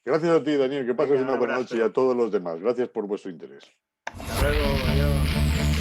Speaker 2: Gracias a ti, Daniel. Que pases
Speaker 1: Venga, un
Speaker 2: una buena noche y a
Speaker 1: abrazo.
Speaker 2: todos los demás. Gracias por vuestro interés.
Speaker 1: Hasta luego, adiós.